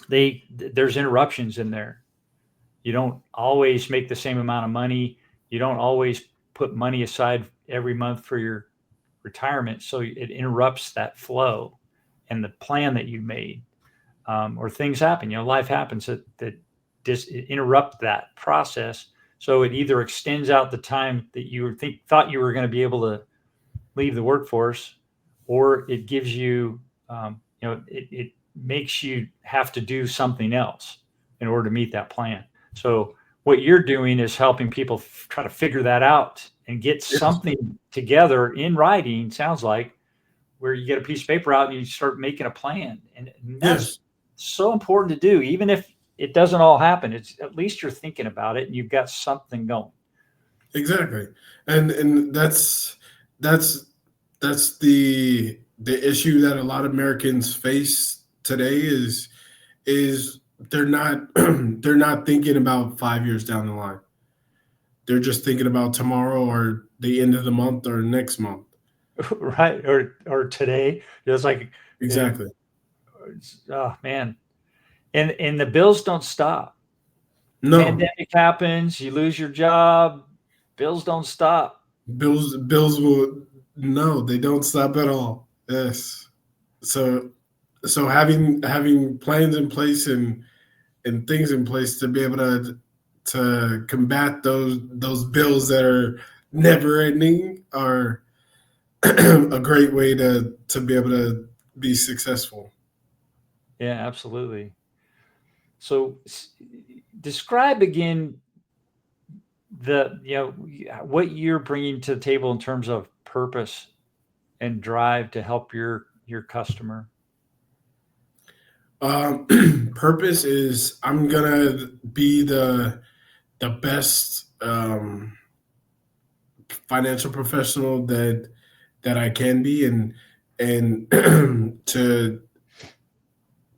[SPEAKER 1] there's interruptions in there. You don't always make the same amount of money. You don't always put money aside every month for your retirement, so it interrupts that flow and the plan that you made. Or things happen, life happens that just interrupt that process. So it either extends out the time that you thought you were going to be able to leave the workforce, or it gives you, it makes you have to do something else in order to meet that plan. So what you're doing is helping people try to figure that out and get something together in writing, sounds like, where you get a piece of paper out and you start making a plan. And that's so important to do. Even if it doesn't all happen, it's at least you're thinking about it and you've got something going.
[SPEAKER 2] Exactly. And that's the issue that a lot of Americans face today is they're not they're not thinking about 5 years down the line. They're just thinking about tomorrow or the end of the month or next month.
[SPEAKER 1] Right. Or today. It's like,
[SPEAKER 2] Exactly.
[SPEAKER 1] oh man. And the bills don't stop.
[SPEAKER 2] No.
[SPEAKER 1] Pandemic happens, you lose your job, bills don't stop.
[SPEAKER 2] Bills will, no, they don't stop at all. Yes. So having plans in place and things in place to be able to combat those bills that are never ending are a great way to be able to be successful.
[SPEAKER 1] Yeah, absolutely. So describe again what you're bringing to the table in terms of purpose and drive to help your customer.
[SPEAKER 2] Purpose is I'm gonna be the best financial professional that I can be, and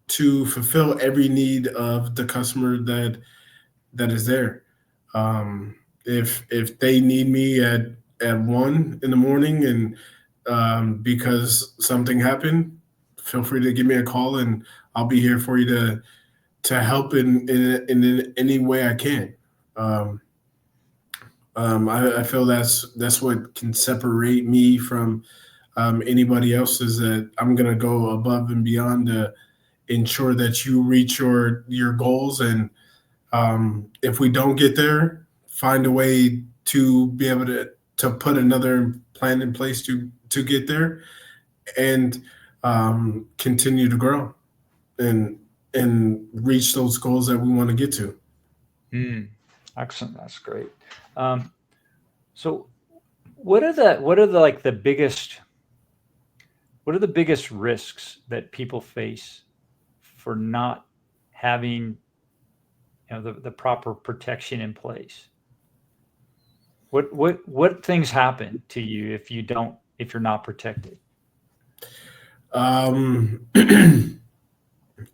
[SPEAKER 2] to fulfill every need of the customer that is there. If they need me at 1 in the morning and because something happened, feel free to give me a call and I'll be here for you to help in any way I can. I feel that's what can separate me from anybody else, is that I'm gonna go above and beyond to ensure that you reach your goals, and if we don't get there, find a way to be able to put another plan in place to get there, and continue to grow and reach those goals that we want to get to.
[SPEAKER 1] Excellent. That's great. So what are the biggest risks that people face for not having the proper protection in place? What things happen to you if you're not protected?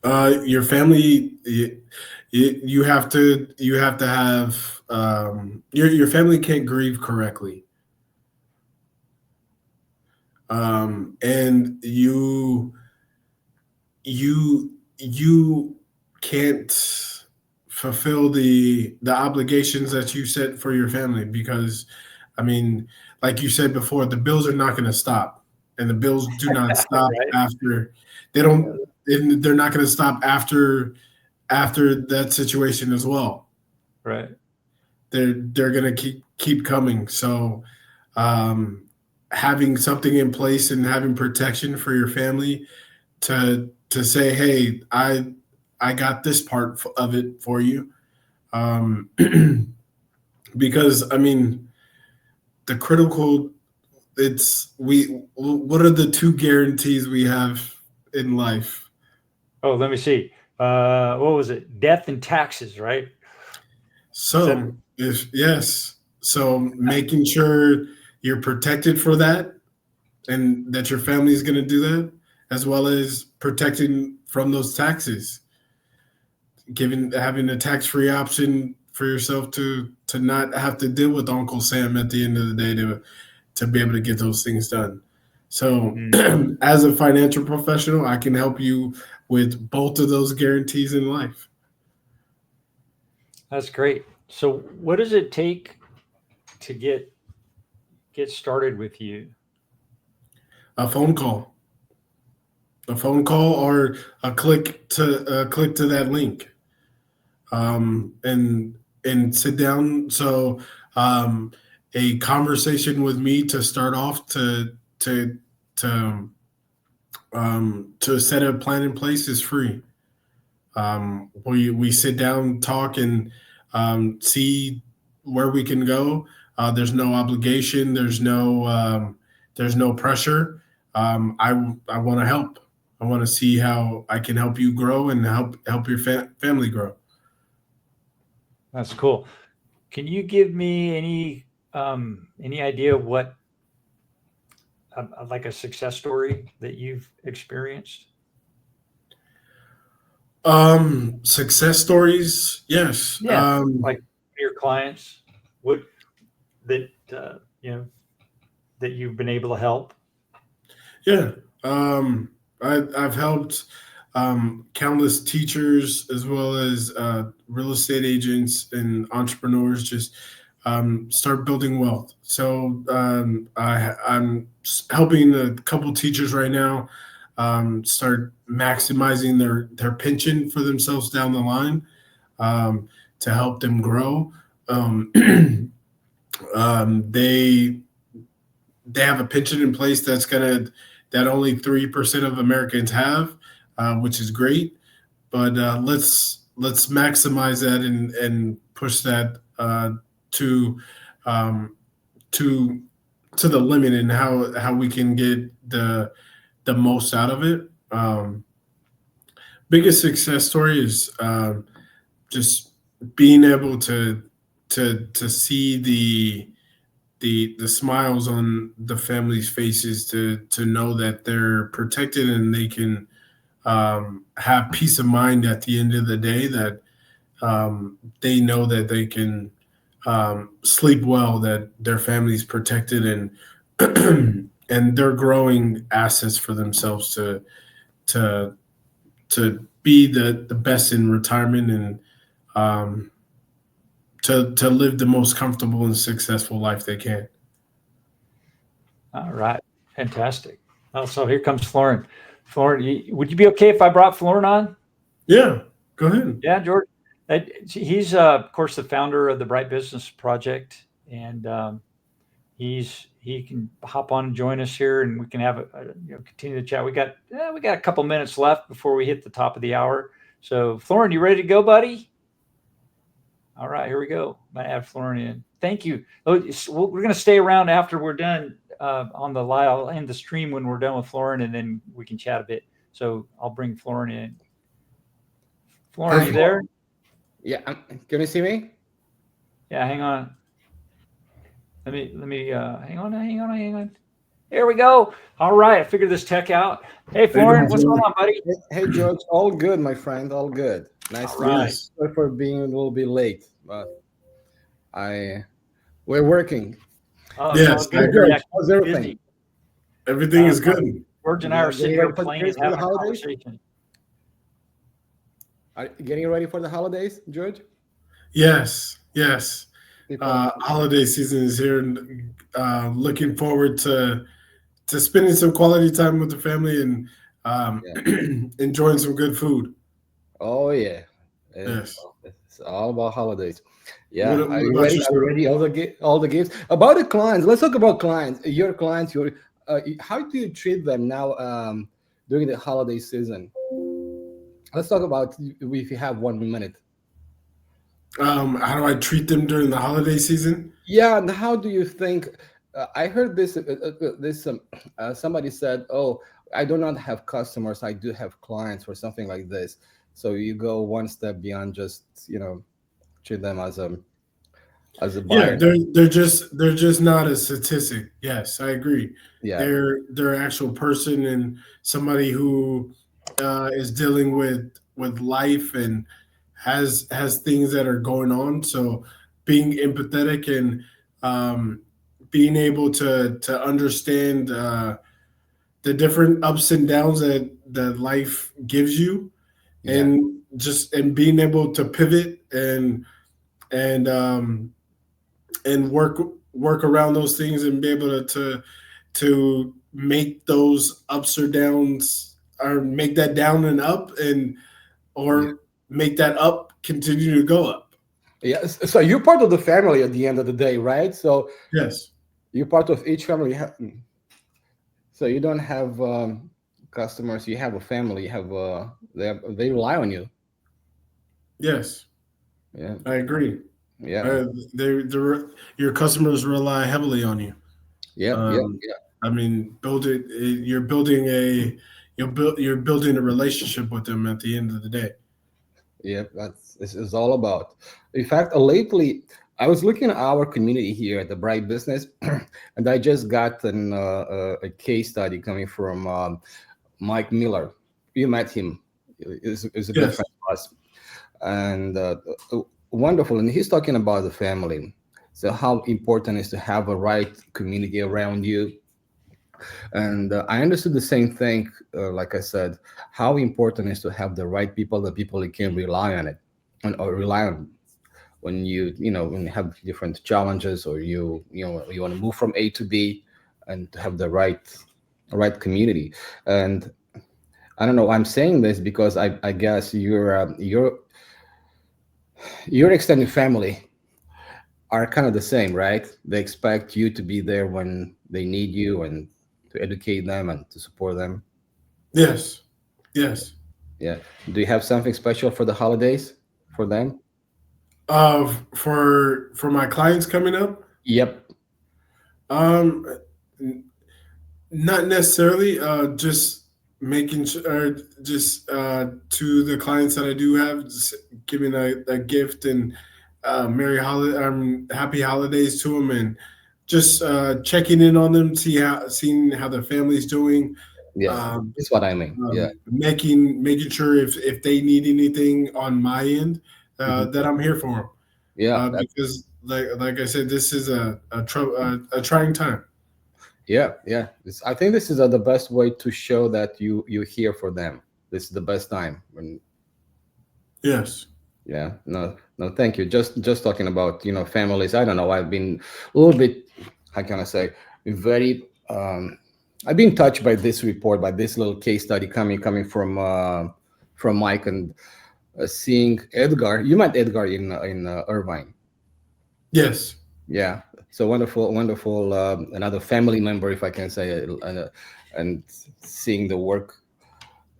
[SPEAKER 2] Your family, you have to have your family can't grieve correctly, and you can't fulfill the obligations that you set for your family, because I mean, like you said before, the bills are not going to stop, and the bills do not stop
[SPEAKER 1] Right.
[SPEAKER 2] after they don't they're not going to stop after that situation as well.
[SPEAKER 1] Right.
[SPEAKER 2] They're going to keep coming. So um, having something in place and having protection for your family to say, hey, I got this part of it for you. Um, because I mean, the critical, it's we. What are the two guarantees we have in life?
[SPEAKER 1] Oh, let me see. What was it? Death and taxes, right? Is that
[SPEAKER 2] So if yes, so making sure you're protected for that, and that your family is going to do that, as well as protecting from those taxes, giving having a tax free option for yourself to not have to deal with Uncle Sam at the end of the day to be able to get those things done. So,
[SPEAKER 1] mm,
[SPEAKER 2] as a financial professional, I can help you with both of those guarantees in life.
[SPEAKER 1] that's great. So, what does it take to get started with you?
[SPEAKER 2] A phone call, a phone call, or a click to that link, and sit down. So, um, a conversation with me to start off to to to set a plan in place is free. We sit down, talk, and see where we can go. There's no obligation. There's no pressure. I want to help. I want to see how I can help you grow and help your family grow.
[SPEAKER 1] That's cool. Can you give me any idea what like a success story that you've experienced?
[SPEAKER 2] Success stories, yes.
[SPEAKER 1] Yeah, like your clients, what that you know that you've been able to help.
[SPEAKER 2] Yeah. I've helped countless teachers as well as real estate agents and entrepreneurs just start building wealth. So I'm helping a couple teachers right now start maximizing their pension for themselves down the line, um, to help them grow. Um, they have a pension in place that only 3% of Americans have, which is great. But let's maximize that and push that to um, to to the limit and how we can get the most out of it. Biggest success story is just being able to see the smiles on the family's faces to know that they're protected and they can have peace of mind at the end of the day, that they know that they can sleep well, that their family's protected, and and they're growing assets for themselves to be the best in retirement, and um, to live the most comfortable and successful life they can.
[SPEAKER 1] All right, fantastic. Oh, so here comes Florin. Florin, would you be okay if I brought Florin on?
[SPEAKER 2] Yeah, go ahead.
[SPEAKER 1] Yeah, George. He's of course the founder of the Bright Business Project, and he can hop on and join us here, and we can have continue the chat. We got a couple minutes left before we hit the top of the hour. So, Florin, you ready to go, buddy? All right, here we go. I'm gonna add Florin in. Thank you. Oh, we're gonna stay around after we're done on the live. I'll end the stream when we're done with Florin, and then we can chat a bit. So I'll bring Florin in. Florin, are you
[SPEAKER 3] Hi.
[SPEAKER 1] there?
[SPEAKER 3] Yeah, can you see me?
[SPEAKER 1] Yeah, hang on. Let me hang on. There we go. All right, I figured this tech out. Hey,
[SPEAKER 2] How you
[SPEAKER 1] Florin,
[SPEAKER 2] doing,
[SPEAKER 1] what's going
[SPEAKER 2] George?
[SPEAKER 1] on, buddy?
[SPEAKER 3] Hey, George. All good, my friend. All good. Nice
[SPEAKER 1] All
[SPEAKER 3] to meet you.
[SPEAKER 1] right.
[SPEAKER 2] Yes,
[SPEAKER 3] Sorry for being a little bit late, but I we're working.
[SPEAKER 1] Oh, it's all
[SPEAKER 2] yes, I
[SPEAKER 3] Hey,
[SPEAKER 1] good.
[SPEAKER 2] agree.
[SPEAKER 1] Yeah,
[SPEAKER 3] George, how's everything?
[SPEAKER 1] busy.
[SPEAKER 2] Everything is
[SPEAKER 1] Uh,
[SPEAKER 2] good.
[SPEAKER 1] George and I
[SPEAKER 3] Yeah,
[SPEAKER 1] are sitting
[SPEAKER 3] getting
[SPEAKER 1] here
[SPEAKER 3] ready
[SPEAKER 1] playing and
[SPEAKER 3] for the
[SPEAKER 1] having a
[SPEAKER 3] holidays.
[SPEAKER 1] conversation.
[SPEAKER 3] Are you getting ready for the holidays, George?
[SPEAKER 2] Yes, yes.
[SPEAKER 3] People.
[SPEAKER 2] Holiday season is here, and looking forward to spending some quality time with the family and
[SPEAKER 3] Yeah.
[SPEAKER 2] enjoying some good food.
[SPEAKER 3] Oh yeah.
[SPEAKER 2] Yes.
[SPEAKER 3] It's all about holidays.
[SPEAKER 2] What,
[SPEAKER 3] Yeah,
[SPEAKER 2] what
[SPEAKER 3] are you
[SPEAKER 2] about
[SPEAKER 3] ready? Are you
[SPEAKER 2] yourself?
[SPEAKER 3] ready? All the games about the clients. Let's talk about clients. Your clients. How do you treat them now during the holiday season? Let's talk about if you have 1 minute.
[SPEAKER 2] How do I treat them during the holiday season?
[SPEAKER 3] Yeah, and how do you think? I heard this. Somebody said, "Oh, I do not have customers. I do have clients," or something like this. So you go one step beyond just treat them as a
[SPEAKER 2] Yeah,
[SPEAKER 3] buyer.
[SPEAKER 2] they're just not a statistic. Yes, I agree.
[SPEAKER 3] Yeah,
[SPEAKER 2] They're an actual person and somebody who is dealing with life and has things that are going on. So being empathetic and um, being able to understand the different ups and downs that life gives you,
[SPEAKER 3] yeah,
[SPEAKER 2] and just and being able to pivot and and work around those things and be able to make those ups or downs, or make that down and up, and
[SPEAKER 3] yeah,
[SPEAKER 2] or make that up continue to go up.
[SPEAKER 3] yeah. So you're part of the family at the end of the day, right? So
[SPEAKER 2] Yes.
[SPEAKER 3] you're part of each family. So you don't have customers. You have a family. You have they rely on you.
[SPEAKER 2] Yes,
[SPEAKER 3] Yeah,
[SPEAKER 2] I agree.
[SPEAKER 3] yeah,
[SPEAKER 2] uh, your customers rely heavily on you.
[SPEAKER 3] yeah, yeah,
[SPEAKER 2] um,
[SPEAKER 3] yeah.
[SPEAKER 2] I mean, you're building a relationship with them at the end of the day.
[SPEAKER 3] Yeah, that's this is all about. In fact, lately I was looking at our community here at the Bright Business, and I just got a case study coming from Mike Miller. You met him; is a good
[SPEAKER 2] Yes.
[SPEAKER 3] friend of us, and wonderful. And he's talking about the family. So how important is to have a right community around you, and I understood the same thing. Like I said, how important is to have the right people, the people you can rely on it, and or rely on when when you have different challenges, or you want to move from A to B, and to have the right community. And I don't know. I'm saying this because I guess your extended family are kind of the same, right? They expect you to be there when they need you, and to educate them and to support them.
[SPEAKER 2] Yes. Yes.
[SPEAKER 3] Yeah. Do you have something special for the holidays for them?
[SPEAKER 2] For my clients coming up,
[SPEAKER 3] Yep.
[SPEAKER 2] um, not necessarily. Just making sure, just to the clients that I do have, just giving a gift and happy holidays to them, and just checking in on them, seeing how their family's doing,
[SPEAKER 3] Yeah.
[SPEAKER 2] um,
[SPEAKER 3] That's what I mean. Yeah.
[SPEAKER 2] making sure if they need anything on my end,
[SPEAKER 3] Mhm.
[SPEAKER 2] that I'm here for them.
[SPEAKER 3] Yeah.
[SPEAKER 2] Because like I said, this is a trying time.
[SPEAKER 3] Yeah. Yeah. I think this is the best way to show that you're here for them. This is the best time. When
[SPEAKER 2] Yes.
[SPEAKER 3] yeah. No. No. Thank you. Just talking about families. I don't know. I've been a little bit. How can I say? Very. I've been touched by this report, by this little case study coming from Mike, and seeing Edgar. You met Edgar in Irvine.
[SPEAKER 2] Yes.
[SPEAKER 3] Yeah, so wonderful, wonderful. Another family member, if I can say, and seeing the work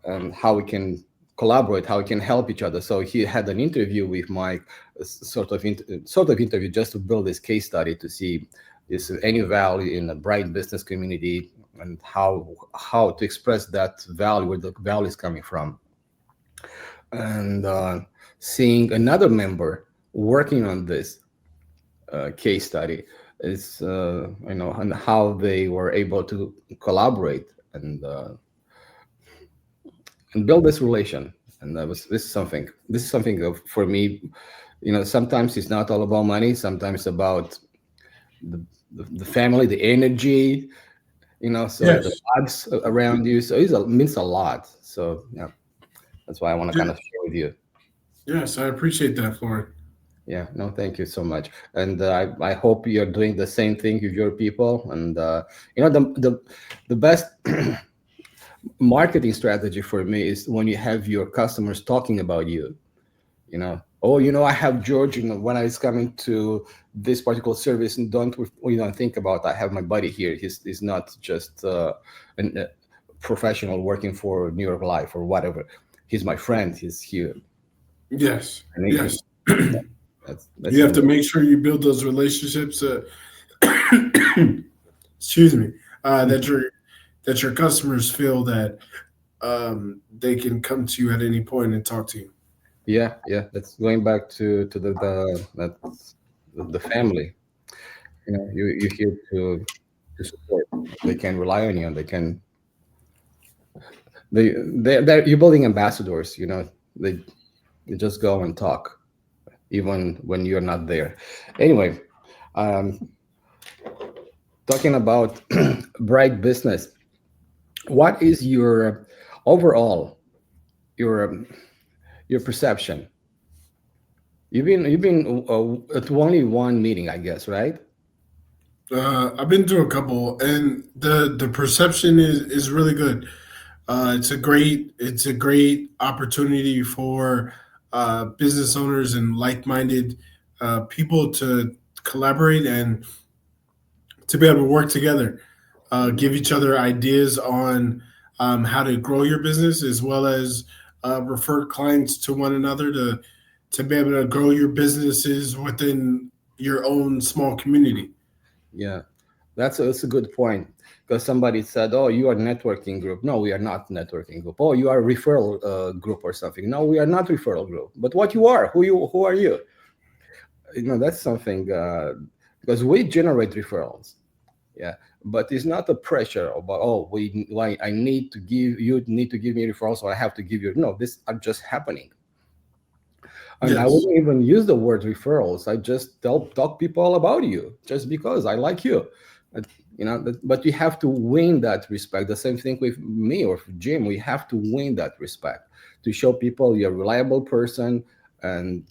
[SPEAKER 3] and how we can collaborate, how we can help each other. So he had an interview with Mike, sort of interview, just to build this case study to see is there any value in a bright business community, and how to express that value, where the value is coming from, and seeing another member working on this case study is and how they were able to collaborate and build this relation. And that was this is something of, for me, sometimes it's not all about money, sometimes about the, the family, the energy, so the
[SPEAKER 2] Yes.
[SPEAKER 3] vibes around you. So it means a lot. So yeah, that's why I want to kind
[SPEAKER 2] Ye-
[SPEAKER 3] of share with you.
[SPEAKER 2] Yes. I appreciate that, Floyd.
[SPEAKER 3] Yeah, no, thank you so much, and I hope you're doing the same thing with your people. And the best marketing strategy for me is when you have your customers talking about you. You know, oh, I have George, when I was coming to this particular service, and don't think about, I have my buddy here. He's not just a professional working for New York Life or whatever. He's my friend. He's here.
[SPEAKER 2] Yes,
[SPEAKER 3] And
[SPEAKER 2] yes.
[SPEAKER 3] that's
[SPEAKER 2] You have to make sure you build those relationships. Excuse me. That your customers feel that they can come to you at any point and talk to you.
[SPEAKER 3] Yeah, yeah. That's going back to that's the family. You're here to support. They can rely on you, and you're building ambassadors. They just go and talk even when you're not there. Anyway, um, talking about bright business, what is your overall your your perception? You've been at only one meeting, I guess, right?
[SPEAKER 2] I've been through a couple, and the perception is really good. It's a great opportunity for business owners and like-minded people to collaborate and to be able to work together, give each other ideas on how to grow your business, as well as refer clients to one another to be able to grow your businesses within your own small community.
[SPEAKER 3] Yeah, that's a good point, because somebody said, "Oh, you are networking group." No, we are not networking group. Oh, you are referral group or something. No, we are not referral group. But what you are? Who are you? That's something, because we generate referrals. Yeah, but it's not a pressure about, oh, why I need to give you need to give me referrals, or I have to give you. No, this are just happening. And I
[SPEAKER 2] Yes,
[SPEAKER 3] wouldn't even use the word referrals. I just talk people about you just because I like you. But, but you have to win that respect. The same thing with me or Jim. We have to win that respect to show people you're a reliable person. And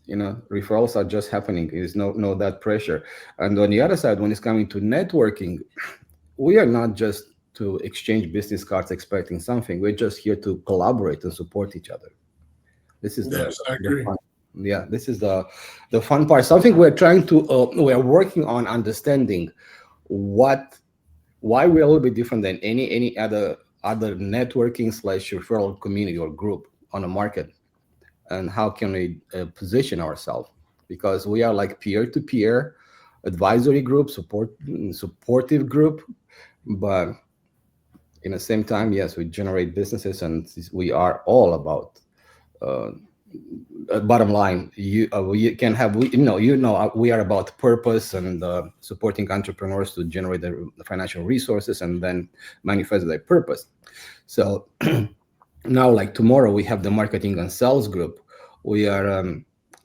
[SPEAKER 3] referrals are just happening. There's no that pressure. And on the other side, when it's coming to networking, we are not just to exchange business cards expecting something. We're just here to collaborate and support each other. This is
[SPEAKER 2] yes, I
[SPEAKER 3] the
[SPEAKER 2] agree.
[SPEAKER 3] fun. Yeah, this is the fun part. Something we are working on understanding what why we're a little bit different than any other networking slash referral community or group on the market, and how can we position ourselves, because we are like peer to peer advisory group, supportive group, but in the same time, yes, we generate businesses, and we are all about uh, bottom line. We can have we are about purpose and supporting entrepreneurs to generate the financial resources and then manifest their purpose. So now, like tomorrow, we have the marketing and sales group. We are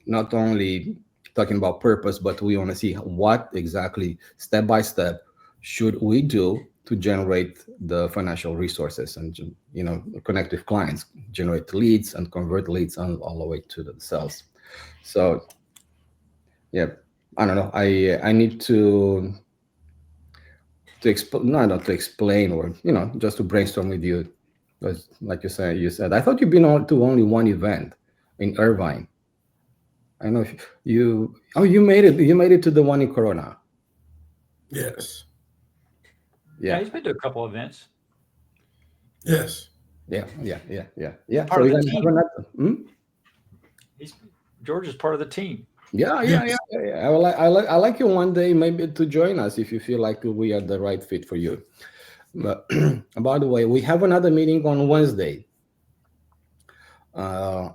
[SPEAKER 3] not only talking about purpose, but we want to see what exactly, step by step, should we do to generate the financial resources and connect with clients, generate leads, and convert leads all the way to the sales. So yeah, I don't know. I need to explain, not to explain, or just to brainstorm with you, because like you said, I thought you've been on to only one event in Irvine. I know you made it to the one in Corona.
[SPEAKER 2] Yes,
[SPEAKER 1] Yeah,
[SPEAKER 3] Yeah,
[SPEAKER 1] he's been to a couple events.
[SPEAKER 2] yes.
[SPEAKER 3] yeah.
[SPEAKER 1] Part
[SPEAKER 3] So
[SPEAKER 1] of
[SPEAKER 3] we're
[SPEAKER 1] the
[SPEAKER 3] gonna have
[SPEAKER 1] team.
[SPEAKER 3] another.
[SPEAKER 1] He's George is part of the team.
[SPEAKER 3] Yeah. I like you one day maybe to join us if you feel like we are the right fit for you. But by the way, we have another meeting on Wednesday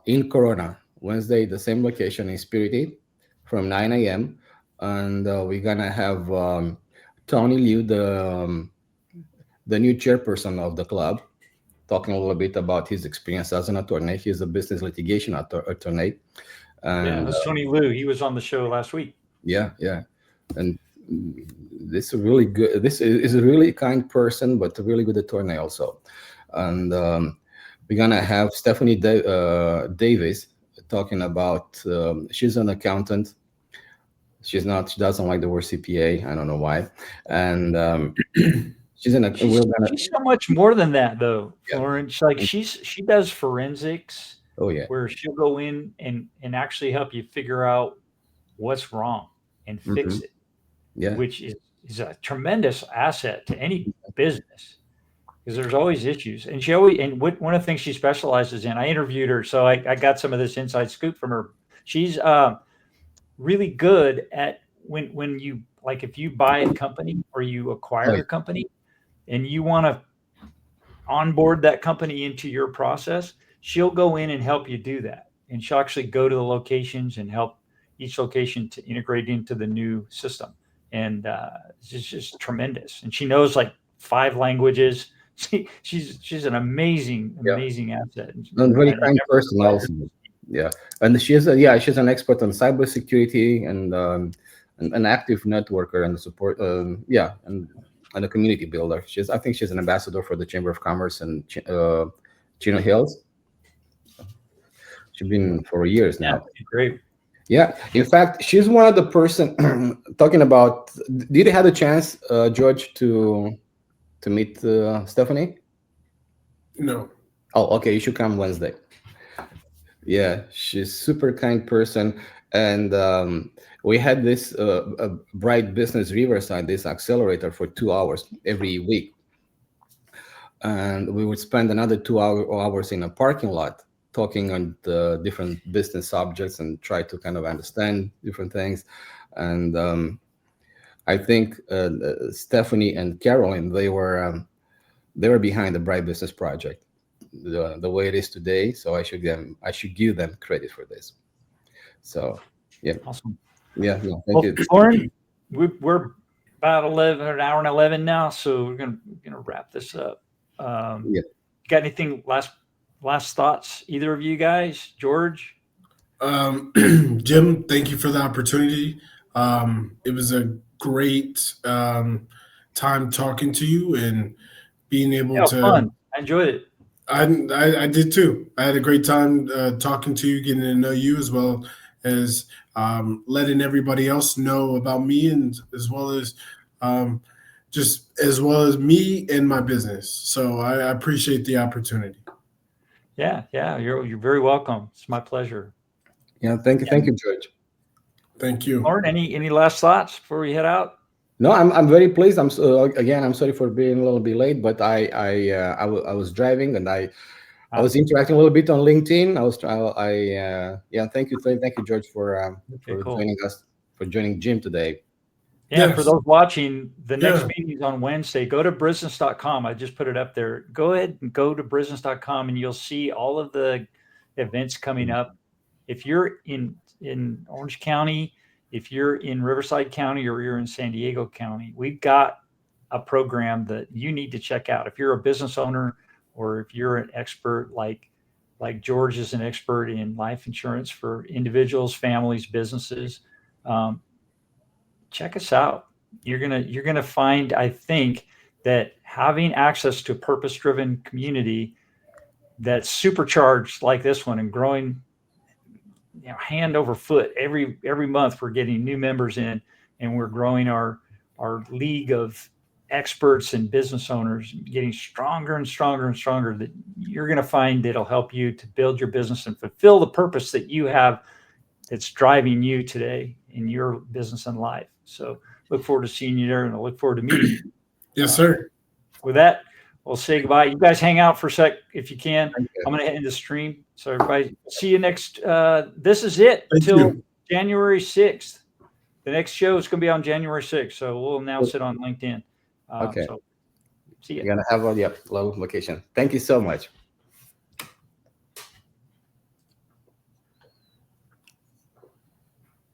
[SPEAKER 3] in Corona. Wednesday, the same location in Spirity from 9 a.m. And we're gonna have Tony Liu, the new chairperson of the club, talking a little bit about his experience as an attorney. He's a business litigation attorney,
[SPEAKER 1] Yeah,
[SPEAKER 3] and
[SPEAKER 1] that's Tony Liu. He was on the show last week.
[SPEAKER 3] yeah, and this is really good. This is a really kind person, but a really good attorney also. And we're gonna have Stephanie Davis talking about. She's an accountant. She's not. She doesn't like the word CPA. I don't know why. And she's
[SPEAKER 1] She's
[SPEAKER 3] we're gonna.
[SPEAKER 1] she's so much more than that though, Florence. Like she does forensics.
[SPEAKER 3] Oh yeah.
[SPEAKER 1] where she'll go in and actually help you figure out what's wrong and fix
[SPEAKER 3] Hmm.
[SPEAKER 1] it,
[SPEAKER 3] Yeah.
[SPEAKER 1] which is a tremendous asset to any business because there's always issues. And she always, and one of the things she specializes in, I interviewed her, so I got some of this inside scoop from her. She's really good at when you like if you buy a company or you
[SPEAKER 3] Oh
[SPEAKER 1] acquire
[SPEAKER 3] yeah.
[SPEAKER 1] a company and you want to onboard that company into your process, she'll go in and help you do that. And she'll actually go to the locations and help each location to integrate into the new system. And it's just tremendous. And she knows like 5 languages. She's an amazing,
[SPEAKER 3] Yeah.
[SPEAKER 1] amazing asset.
[SPEAKER 3] And very
[SPEAKER 1] And
[SPEAKER 3] kind person also. Yeah, and she's an expert on cybersecurity and an active networker and support. Yeah, and a community builder. I think she's an ambassador for the Chamber of Commerce and Chino Hills. She's been for years
[SPEAKER 1] yeah,
[SPEAKER 3] now.
[SPEAKER 1] great.
[SPEAKER 3] Yeah, in fact, she's one of the person talking about. Did you have a chance, George, to meet Stephanie?
[SPEAKER 2] No.
[SPEAKER 3] Oh, okay. You should come Wednesday. Yeah, she's super kind person, and we had this a Bright Business Riverside, this accelerator for 2 hours every week, and we would spend another hours in a parking lot talking on the different business subjects and try to kind of understand different things. And I think Stephanie and Carolyn, they were behind the Bright Business Project, the way it is today. So I should give them credit for this. So yeah,
[SPEAKER 1] Awesome.
[SPEAKER 3] yeah, no, thank
[SPEAKER 1] Well,
[SPEAKER 3] you.
[SPEAKER 1] Lauren, we're about 11, an hour and 11 now, so we're gonna wrap this up.
[SPEAKER 3] Yeah.
[SPEAKER 1] Got anything last thoughts? Either of you guys, George?
[SPEAKER 2] Jim, thank you for the opportunity. It was a great time talking to you and being able
[SPEAKER 1] Yeah,
[SPEAKER 2] to.
[SPEAKER 1] fun. I enjoyed it.
[SPEAKER 2] I did too. I had a great time talking to you, getting to know you as well as letting everybody else know about me, and as well as um, just as well as me and my business. So I appreciate the opportunity.
[SPEAKER 1] Yeah, you're very welcome. It's my pleasure.
[SPEAKER 3] Yeah, thank
[SPEAKER 1] And
[SPEAKER 3] you, George.
[SPEAKER 2] Thank you.
[SPEAKER 1] Lauren, any last thoughts before we head out?
[SPEAKER 3] No, I'm very pleased. Again, I'm sorry for being a little bit late, but I was driving and I was interacting a little bit on LinkedIn. Yeah, thank you, George,
[SPEAKER 1] Okay,
[SPEAKER 3] for
[SPEAKER 1] cool.
[SPEAKER 3] joining us, for joining Jim today.
[SPEAKER 1] Yeah, for
[SPEAKER 2] Yes.
[SPEAKER 1] those watching, the next
[SPEAKER 2] Yeah.
[SPEAKER 1] meeting is on Wednesday. Go to business.com. I just put it up there. Go ahead and go to business.com and you'll see all of the events coming up. If you're in Orange County, if you're in Riverside County, or you're in San Diego County, we've got a program that you need to check out. If you're a business owner or if you're an expert like George is an expert in life insurance for individuals, families, businesses, um, check us out. You're gonna find, I think, that having access to a purpose-driven community that's supercharged like this one and growing, hand over foot every month. We're getting new members in, and we're growing our league of experts and business owners, getting stronger and stronger and stronger. That you're going to find that'll help you to build your business and fulfill the purpose that you have that's driving you today in your business and life. So look forward to seeing you there, and I look forward to meeting you.
[SPEAKER 2] Yes, sir.
[SPEAKER 1] With that, we'll say goodbye. You guys hang out for a sec if you can.
[SPEAKER 3] Thank you.
[SPEAKER 1] I'm going to end the stream. So everybody, see you next. This is it
[SPEAKER 2] Thank
[SPEAKER 1] until
[SPEAKER 2] you.
[SPEAKER 1] January 6th. The next show is going to be on January 6th. So we'll announce it on LinkedIn.
[SPEAKER 3] Okay.
[SPEAKER 1] So see you.
[SPEAKER 3] You're gonna have a location. Thank you so much.